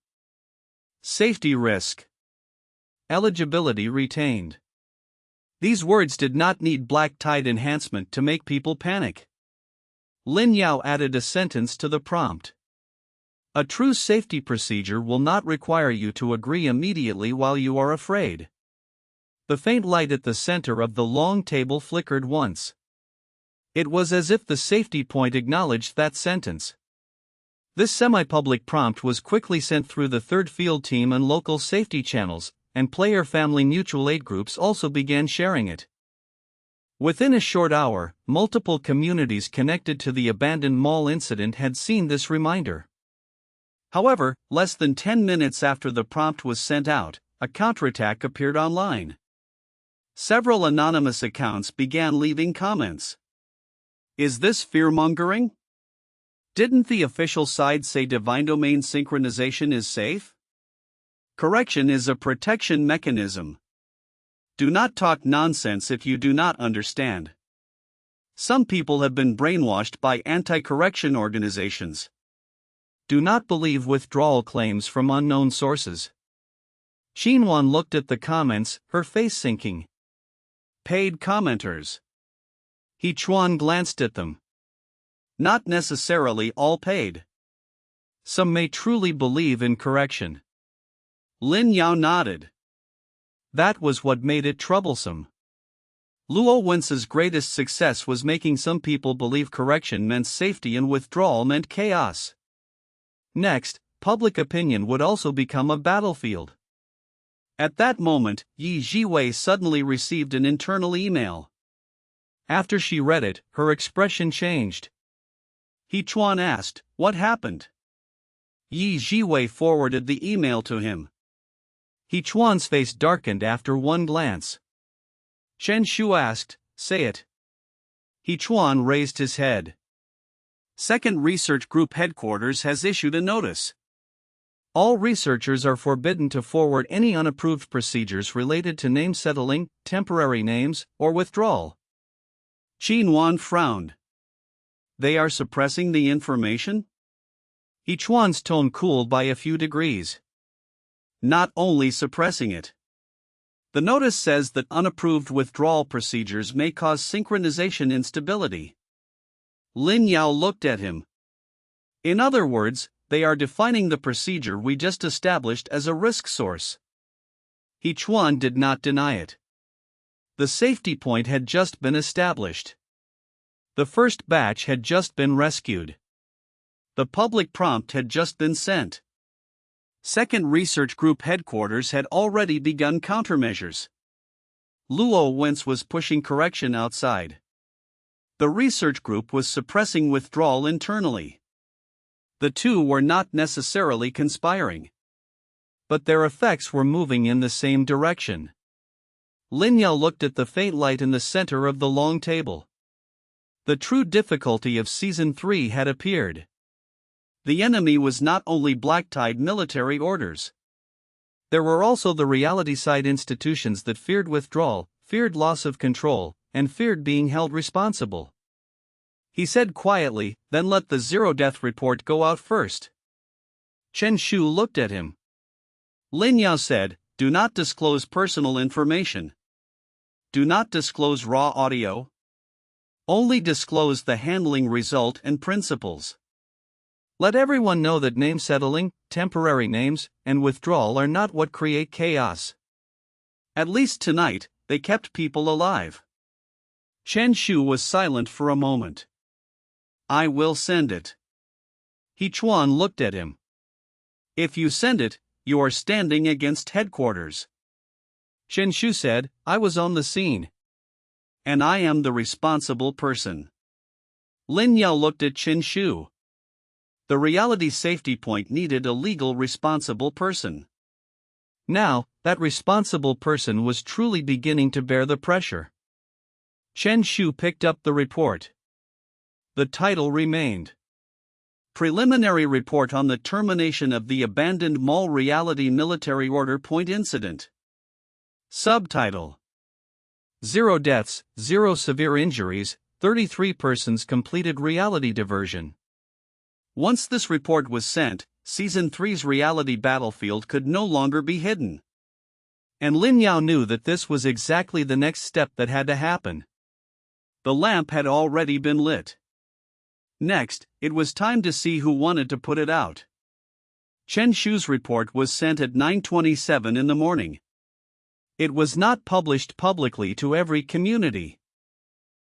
Safety risk. Eligibility retained. These words did not need black-tide enhancement to make people panic. Lin Yao added a sentence to the prompt. A true safety procedure will not require you to agree immediately while you are afraid. The faint light at the center of the long table flickered once. It was as if the safety point acknowledged that sentence. This semi-public prompt was quickly sent through the third field team and local safety channels, and player family mutual aid groups also began sharing it. Within a short hour, multiple communities connected to the abandoned mall incident had seen this reminder. However, less than 10 minutes after the prompt was sent out, a counterattack appeared online. Several anonymous accounts began leaving comments. Is this fear-mongering? Didn't the official side say divine domain synchronization is safe? Correction is a protection mechanism. Do not talk nonsense if you do not understand. Some people have been brainwashed by anti-correction organizations. Do not believe withdrawal claims from unknown sources. Qin Wan looked at the comments, her face sinking. Paid commenters. He Chuan glanced at them. Not necessarily all paid. Some may truly believe in correction. Lin Yao nodded. That was what made it troublesome. Luo Wence's greatest success was making some people believe correction meant safety and withdrawal meant chaos. Next, public opinion would also become a battlefield. At that moment, Yi Jiwei suddenly received an internal email. After she read it, her expression changed. He Chuan asked, "What happened?" Yi Jiwei forwarded the email to him. He Chuan's face darkened after one glance. Chen Shu asked, "Say it." He Chuan raised his head. Second Research Group Headquarters has issued a notice. All researchers are forbidden to forward any unapproved procedures related to name settling, temporary names, or withdrawal. Qin Wan frowned. They are suppressing the information? He Chuan's tone cooled by a few degrees. Not only suppressing it. The notice says that unapproved withdrawal procedures may cause synchronization instability. Lin Yao looked at him. In other words, they are defining the procedure we just established as a risk source. He Chuan did not deny it. The safety point had just been established. The first batch had just been rescued. The public prompt had just been sent. Second Research Group Headquarters had already begun countermeasures. Luo Wentz was pushing correction outside. The research group was suppressing withdrawal internally. The two were not necessarily conspiring. But their effects were moving in the same direction. Lin Yao looked at the faint light in the center of the long table. The true difficulty of Season 3 had appeared. The enemy was not only black-tied military orders. There were also the reality-side institutions that feared withdrawal, feared loss of control, and feared being held responsible. He said quietly, "Then let the zero-death report go out first." Chen Shu looked at him. Lin Yao said, "Do not disclose personal information. Do not disclose raw audio. Only disclose the handling result and principles. Let everyone know that name settling, temporary names, and withdrawal are not what create chaos. At least tonight, they kept people alive." Chen Shu was silent for a moment. "I will send it." He Chuan looked at him. "If you send it, you are standing against headquarters." Chen Shu said, "I was on the scene. And I am the responsible person." Lin Yao looked at Chen Shu. The reality safety point needed a legal responsible person. Now, that responsible person was truly beginning to bear the pressure. Chen Shu picked up the report. The title remained. Preliminary Report on the Termination of the Abandoned Mall Reality Military Order Point Incident. Subtitle: 0 deaths, 0 severe injuries, 33 persons completed reality diversion. Once this report was sent, Season 3's reality battlefield could no longer be hidden. And Lin Yao knew that this was exactly the next step that had to happen. The lamp had already been lit. Next, it was time to see who wanted to put it out. Chen Shu's report was sent at 9:27 in the morning. It was not published publicly to every community.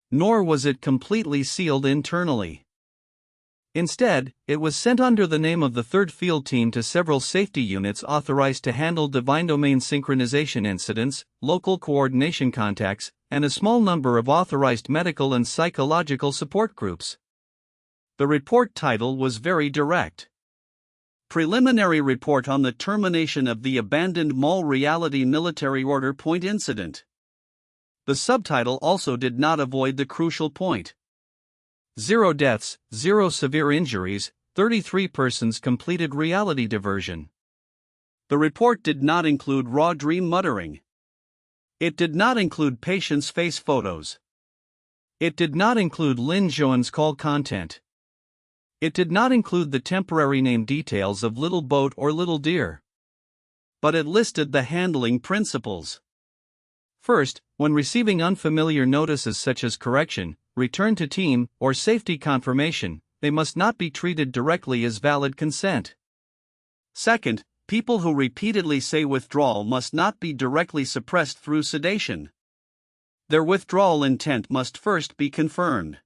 Nor was it completely sealed internally. Instead, it was sent under the name of the 3rd Field Team to several safety units authorized to handle divine domain synchronization incidents, local coordination contacts, and a small number of authorized medical and psychological support groups. The report title was very direct. Preliminary Report on the Termination of the Abandoned Mall Reality Military Order Point Incident. The subtitle also did not avoid the crucial point. 0 deaths, 0 severe injuries, 33 persons completed reality diversion. The report did not include raw dream muttering. It did not include patients' face photos. It did not include Lin Zhe'an's call content. It did not include the temporary name details of Little Boat or Little Deer. But it listed the handling principles. First, when receiving unfamiliar notices such as correction, return to team, or safety confirmation, they must not be treated directly as valid consent. Second, people who repeatedly say withdrawal must not be directly suppressed through sedation. Their withdrawal intent must first be confirmed.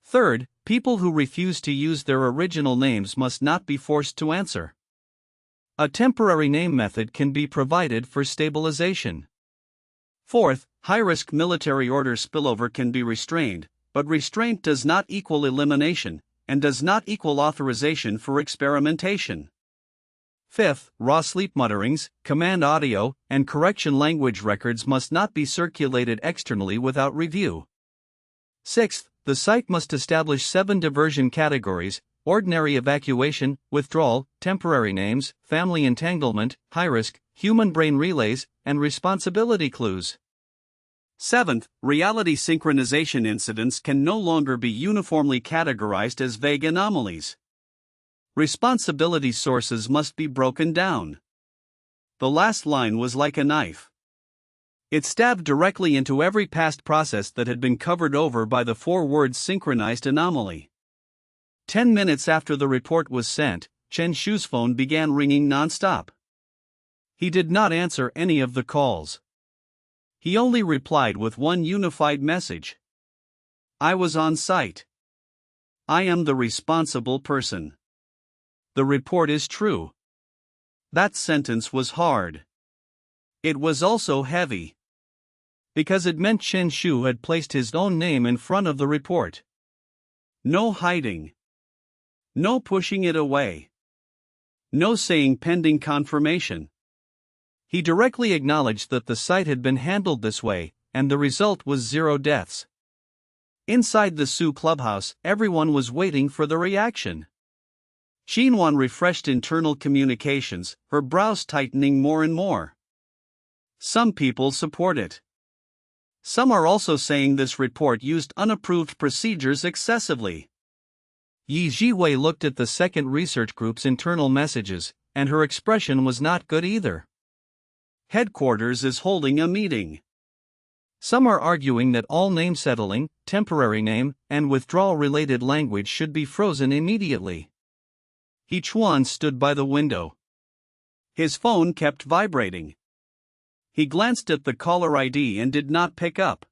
Third, people who refuse to use their original names must not be forced to answer. A temporary name method can be provided for stabilization. Fourth, high-risk military order spillover can be restrained, but restraint does not equal elimination, and does not equal authorization for experimentation. Fifth, raw sleep mutterings, command audio, and correction language records must not be circulated externally without review. Sixth, the site must establish 7 diversion categories: ordinary evacuation, withdrawal, temporary names, family entanglement, high-risk, human brain relays, and responsibility clues. Seventh, reality synchronization incidents can no longer be uniformly categorized as vague anomalies. Responsibility sources must be broken down. The last line was like a knife. It stabbed directly into every past process that had been covered over by the 4-word synchronized anomaly. 10 minutes after the report was sent, Chen Shu's phone began ringing non-stop. He did not answer any of the calls. He only replied with one unified message. I was on site. I am the responsible person. The report is true. That sentence was hard. It was also heavy. Because it meant Chen Shu had placed his own name in front of the report. No hiding. No pushing it away. No saying pending confirmation. He directly acknowledged that the site had been handled this way, and the result was 0 deaths. Inside the Su clubhouse, everyone was waiting for the reaction. Qin Wan refreshed internal communications, her brows tightening more and more. Some people support it. Some are also saying this report used unapproved procedures excessively. Yi Jiwei looked at the second research group's internal messages, and her expression was not good either. Headquarters is holding a meeting. Some are arguing that all name settling, temporary name, and withdrawal-related language should be frozen immediately. He Chuan stood by the window. His phone kept vibrating. He glanced at the caller ID and did not pick up.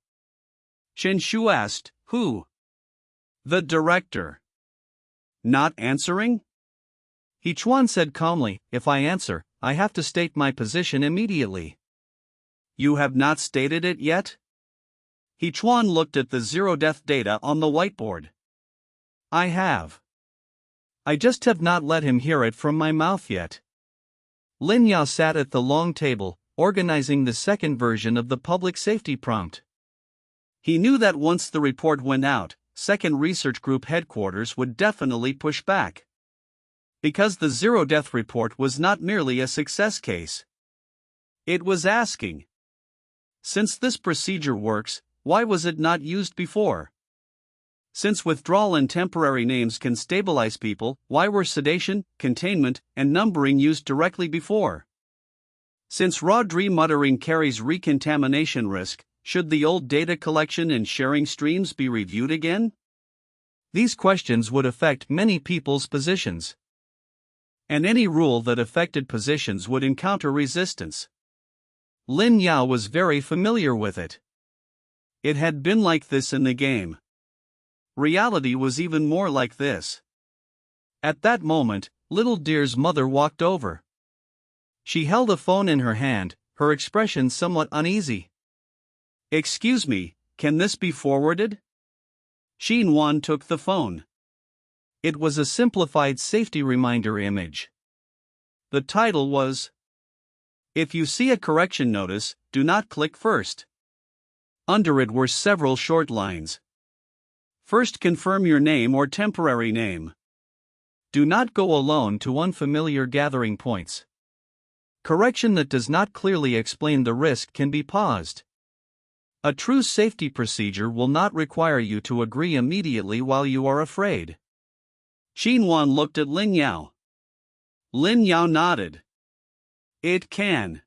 Chen Shu asked, "Who?" "The director." "Not answering?" He Chuan said calmly, "If I answer, I have to state my position immediately." "You have not stated it yet?" He Chuan looked at the 0 death data on the whiteboard. "I have. I just have not let him hear it from my mouth yet." Lin Yao sat at the long table, organizing the second version of the public safety prompt. He knew that once the report went out, second research group headquarters would definitely push back. Because the 0 death report was not merely a success case. It was asking, since this procedure works, why was it not used before? Since withdrawal and temporary names can stabilize people, why were sedation, containment, and numbering used directly before? Since raw dream muttering carries recontamination risk, should the old data collection and sharing streams be reviewed again? These questions would affect many people's positions. and any rule that affected positions would encounter resistance. Lin Yao was very familiar with it. It had been like this in the game. Reality was even more like this. At that moment, little dear's mother walked over. She held a phone in her hand, her expression somewhat uneasy. "Excuse me, can this be forwarded?" Qin Wan took the phone. It was a simplified safety reminder image. The title was, "If you see a correction notice, do not click first." Under it were several short lines. First, confirm your name or temporary name. Do not go alone to unfamiliar gathering points. Correction that does not clearly explain the risk can be paused. A true safety procedure will not require you to agree immediately while you are afraid. Qin Wan looked at Lin Yao. Lin Yao nodded. It can.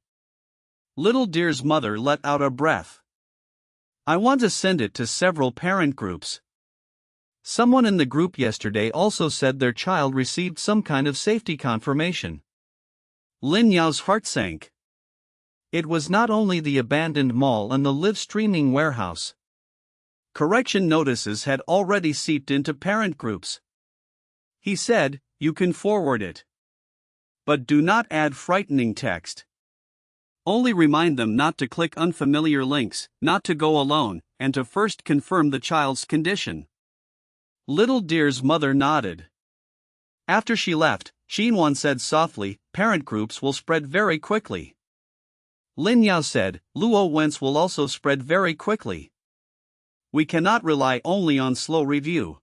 Little dear's mother let out a breath. I want to send it to several parent groups. Someone in the group yesterday also said their child received some kind of safety confirmation. Lin Yao's heart sank. It was not only the abandoned mall and the live streaming warehouse. Correction notices had already seeped into parent groups. He said, "You can forward it. But do not add frightening text. Only remind them not to click unfamiliar links, not to go alone, and to first confirm the child's condition." Little dear's mother nodded. After she left, Qin Wan said softly, "Parent groups will spread very quickly." Lin Yao said, "Luo Wen's will also spread very quickly. We cannot rely only on slow review."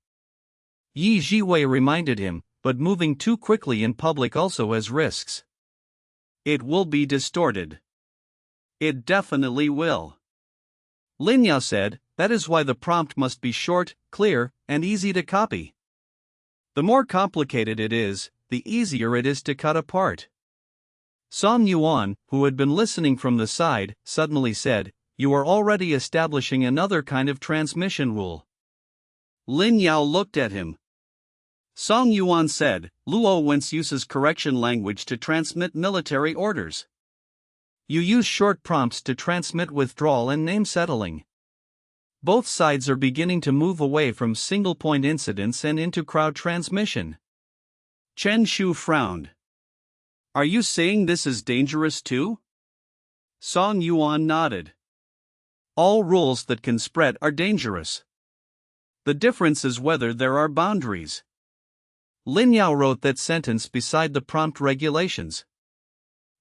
Yi Jiwei reminded him, "But moving too quickly in public also has risks. It will be distorted." "It definitely will." Lin Yao said, "That is why the prompt must be short, clear, and easy to copy. The more complicated it is, the easier it is to cut apart." Song Yuan, who had been listening from the side, suddenly said, "You are already establishing another kind of transmission rule." Lin Yao looked at him. Song Yuan said, "Luo Wen's uses correction language to transmit military orders. You use short prompts to transmit withdrawal and name settling. Both sides are beginning to move away from single-point incidents and into crowd transmission." Chen Shu frowned. "Are you saying this is dangerous too?" Song Yuan nodded. "All rules that can spread are dangerous. The difference is whether there are boundaries." Lin Yao wrote that sentence beside the prompt regulations.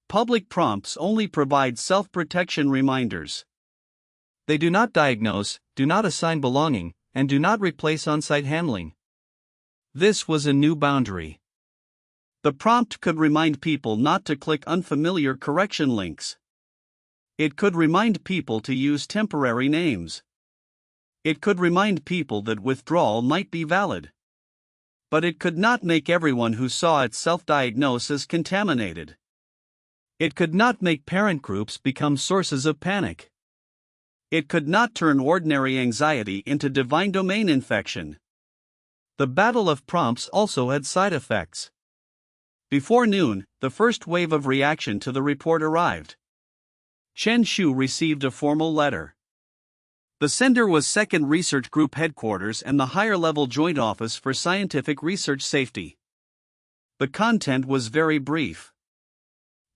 Public prompts only provide self-protection reminders. They do not diagnose, do not assign belonging, and do not replace on-site handling. This was a new boundary. The prompt could remind people not to click unfamiliar correction links. It could remind people to use temporary names. It could remind people that withdrawal might be valid. But it could not make everyone who saw it self-diagnose as contaminated. It could not make parent groups become sources of panic. It could not turn ordinary anxiety into divine domain infection. The battle of prompts also had side effects. Before noon, the first wave of reaction to the report arrived. Chen Shu received a formal letter. The sender was 2nd Research Group Headquarters and the higher-level Joint Office for Scientific Research Safety. The content was very brief.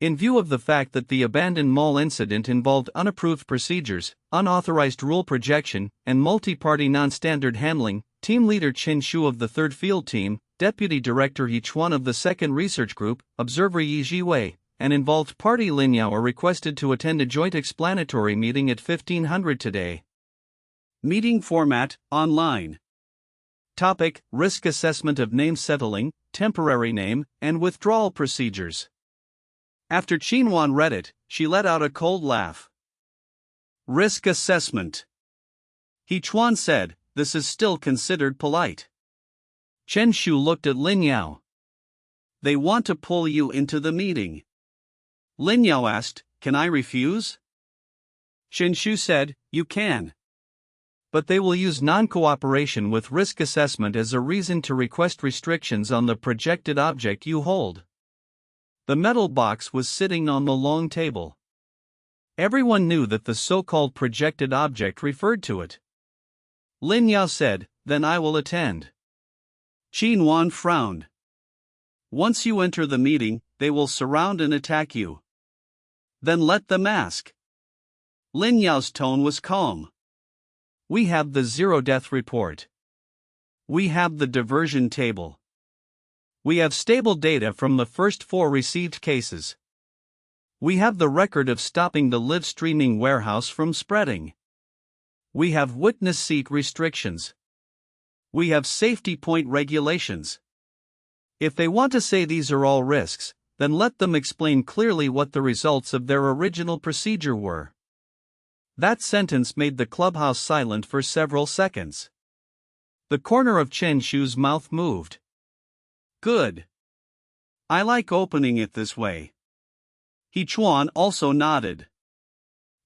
In view of the fact that the abandoned mall incident involved unapproved procedures, unauthorized rule projection, and multi-party non-standard handling, Team Leader Chen Shu of the 3rd Field Team, Deputy Director Yi Chuan of the 2nd Research Group, Observer Yi Jiwei, and involved party Lin Yao are requested to attend a joint explanatory meeting at 1500 today. Meeting format, online. Topic: Risk assessment of name settling, temporary name, and withdrawal procedures. After Qin Wan read it, she let out a cold laugh. Risk assessment. Yi Chuan said, "This is still considered polite." Chen Shu looked at Lin Yao. "They want to pull you into the meeting." Lin Yao asked, "Can I refuse?" Chen Shu said, "You can. But they will use non-cooperation with risk assessment as a reason to request restrictions on the projected object you hold." The metal box was sitting on the long table. Everyone knew that the so-called projected object referred to it. Lin Yao said, "Then I will attend." Qin Wan frowned. "Once you enter the meeting, they will surround and attack you. Then let them ask." Lin Yao's tone was calm. "We have the zero-death report. We have the diversion table. We have stable data from the first 4 received cases. We have the record of stopping the live streaming warehouse from spreading. We have witness seat restrictions. We have safety point regulations. If they want to say these are all risks, then let them explain clearly what the results of their original procedure were." That sentence made the clubhouse silent for several seconds. The corner of Chen Shu's mouth moved. "Good. I like opening it this way." He Chuan also nodded.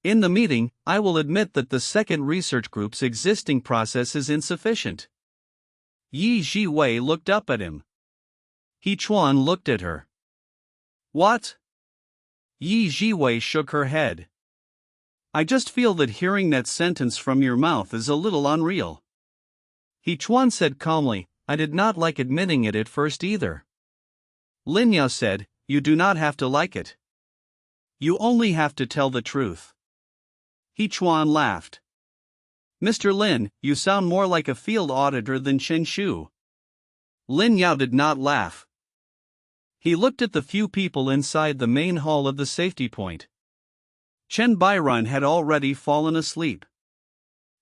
"In the meeting, I will admit that the second research group's existing process is insufficient." Yi Jiwei looked up at him. He Chuan looked at her. "What?" Yi Jiwei shook her head. "I just feel that hearing that sentence from your mouth is a little unreal." He Chuan said calmly, "I did not like admitting it at first either." Lin Yao said, "You do not have to like it. You only have to tell the truth." He Chuan laughed. "Mr. Lin, you sound more like a field auditor than Chen Shu." Lin Yao did not laugh. He looked at the few people inside the main hall of the safety point. Chen Bairan had already fallen asleep.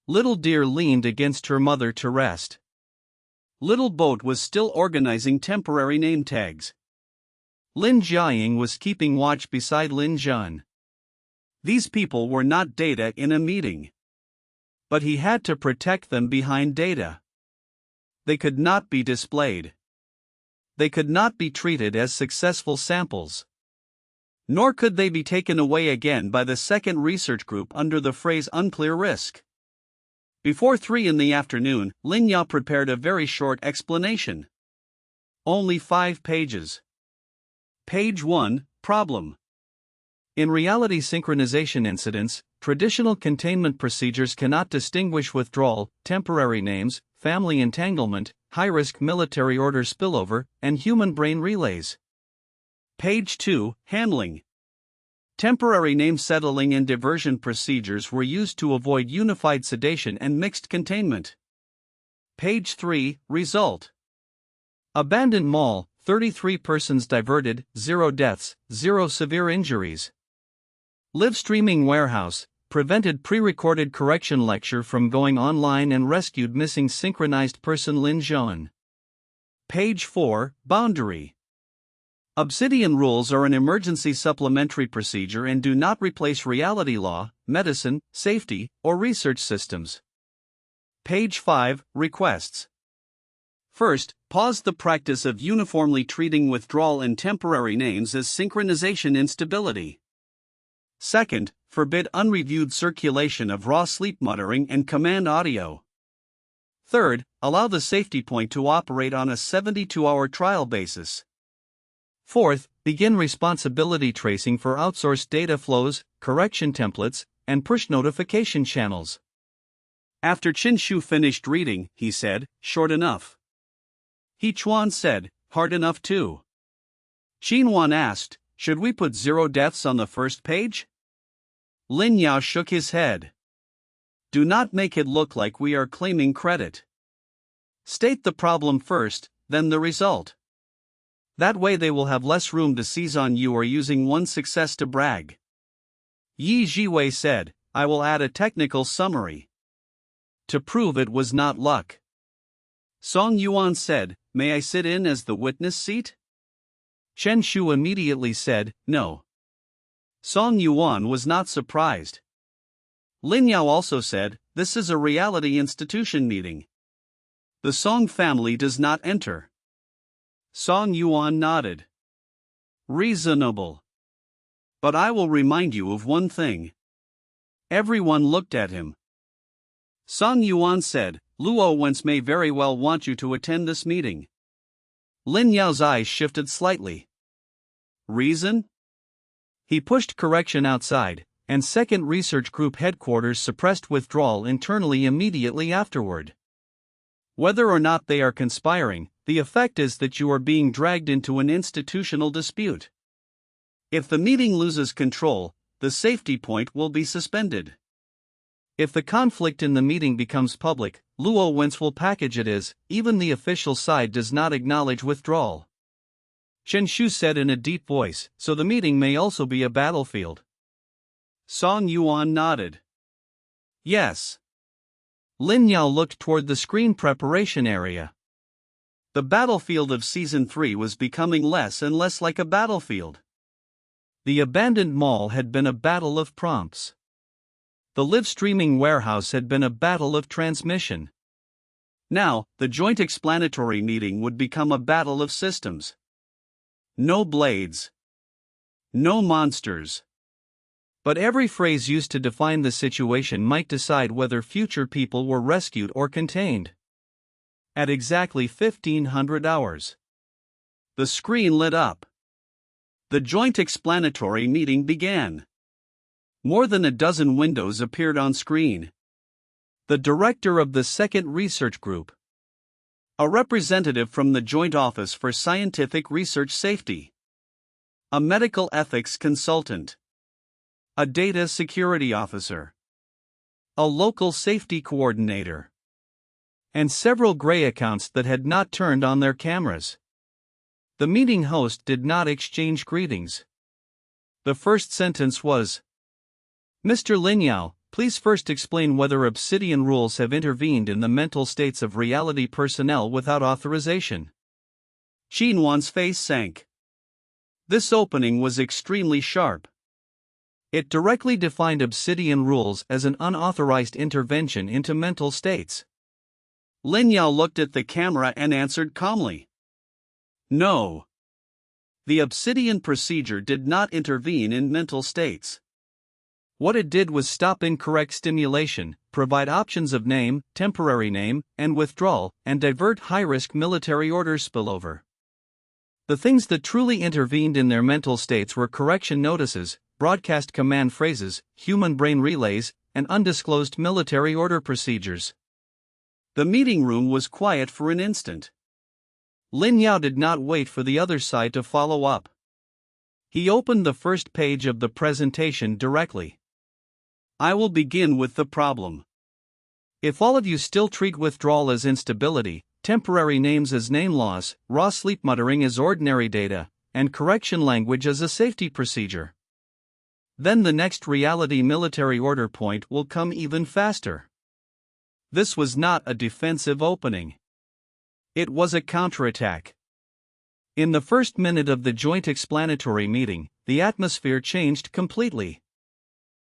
Little Deer leaned against her mother to rest. Little Boat was still organizing temporary name tags. Lin Zhe'an was keeping watch beside Lin Zhe'an. These people were not data in a meeting. But he had to protect them behind data. They could not be displayed. They could not be treated as successful samples. Nor could they be taken away again by the second research group under the phrase unclear risk. Before 3 in the afternoon, Lin Yao prepared a very short explanation. Only 5 pages. Page 1, Problem. In reality synchronization incidents, traditional containment procedures cannot distinguish withdrawal, temporary names, family entanglement, high-risk military order spillover, and human brain relays. Page 2, Handling. Temporary name settling and diversion procedures were used to avoid unified sedation and mixed containment. Page 3, Result. Abandoned mall, 33 persons diverted, 0 deaths, 0 severe injuries. Live streaming warehouse, prevented pre-recorded correction lecture from going online and rescued missing synchronized person Lin Zhe'an. Page 4, Boundary. Obsidian rules are an emergency supplementary procedure and do not replace reality law, medicine, safety, or research systems. Page 5, Requests. First, pause the practice of uniformly treating withdrawal and temporary names as synchronization instability. Second, forbid unreviewed circulation of raw sleep muttering and command audio. Third, allow the safety point to operate on a 72-hour trial basis. Fourth, begin responsibility tracing for outsourced data flows, correction templates, and push notification channels. After Qin Shu finished reading, he said, "Short enough." He Chuan said, "Hard enough too." Qin Wan asked, "Should we put 0 deaths on the first page?" Lin Yao shook his head. "Do not make it look like we are claiming credit. State the problem first, then the result. That way they will have less room to seize on you or using one success to brag." Yi Jiwei said, "I will add a technical summary. To prove it was not luck." Song Yuan said, "May I sit in as the witness seat?" Chen Shu immediately said, "No." Song Yuan was not surprised. Lin Yao also said, "This is a reality institution meeting. The Song family does not enter." Song Yuan nodded. "Reasonable. But I will remind you of one thing." Everyone looked at him. Song Yuan said, "Luo Wentz may very well want you to attend this meeting." Lin Yao's eyes shifted slightly. Reason? He pushed correction outside, and Second Research Group headquarters suppressed withdrawal internally immediately afterward. Whether or not they are conspiring, the effect is that you are being dragged into an institutional dispute. If the meeting loses control, the safety point will be suspended. If the conflict in the meeting becomes public, Luo Wentz will package it as, even the official side does not acknowledge withdrawal. Chen Shu said in a deep voice, so the meeting may also be a battlefield. Song Yuan nodded. Yes. Lin Yao looked toward the screen preparation area. The battlefield of Season 3 was becoming less and less like a battlefield. The abandoned mall had been a battle of prompts. The live streaming warehouse had been a battle of transmission. Now, the joint explanatory meeting would become a battle of systems. No blades. No monsters. But every phrase used to define the situation might decide whether future people were rescued or contained. At exactly 1500 hours. The screen lit up. The joint explanatory meeting began. More than a dozen windows appeared on screen. The director of the Second Research Group. A representative from the Joint Office for Scientific Research Safety. A medical ethics consultant. A data security officer. A local safety coordinator. And several gray accounts that had not turned on their cameras. The meeting host did not exchange greetings. The first sentence was, Mr. Lin Yao, please first explain whether Obsidian rules have intervened in the mental states of reality personnel without authorization. Qin Wan's face sank. This opening was extremely sharp. It directly defined Obsidian rules as an unauthorized intervention into mental states. Lin Yao looked at the camera and answered calmly. No. The Obsidian procedure did not intervene in mental states. What it did was stop incorrect stimulation, provide options of name, temporary name, and withdrawal, and divert high-risk military orders spillover. The things that truly intervened in their mental states were correction notices, broadcast command phrases, human brain relays, and undisclosed military order procedures. The meeting room was quiet for an instant. Lin Yao did not wait for the other side to follow up. He opened the first page of the presentation directly. I will begin with the problem. If all of you still treat withdrawal as instability, temporary names as name loss, raw sleep muttering as ordinary data, and correction language as a safety procedure, then the next reality military order point will come even faster. This was not a defensive opening. It was a counterattack. In the first minute of the joint explanatory meeting, the atmosphere changed completely.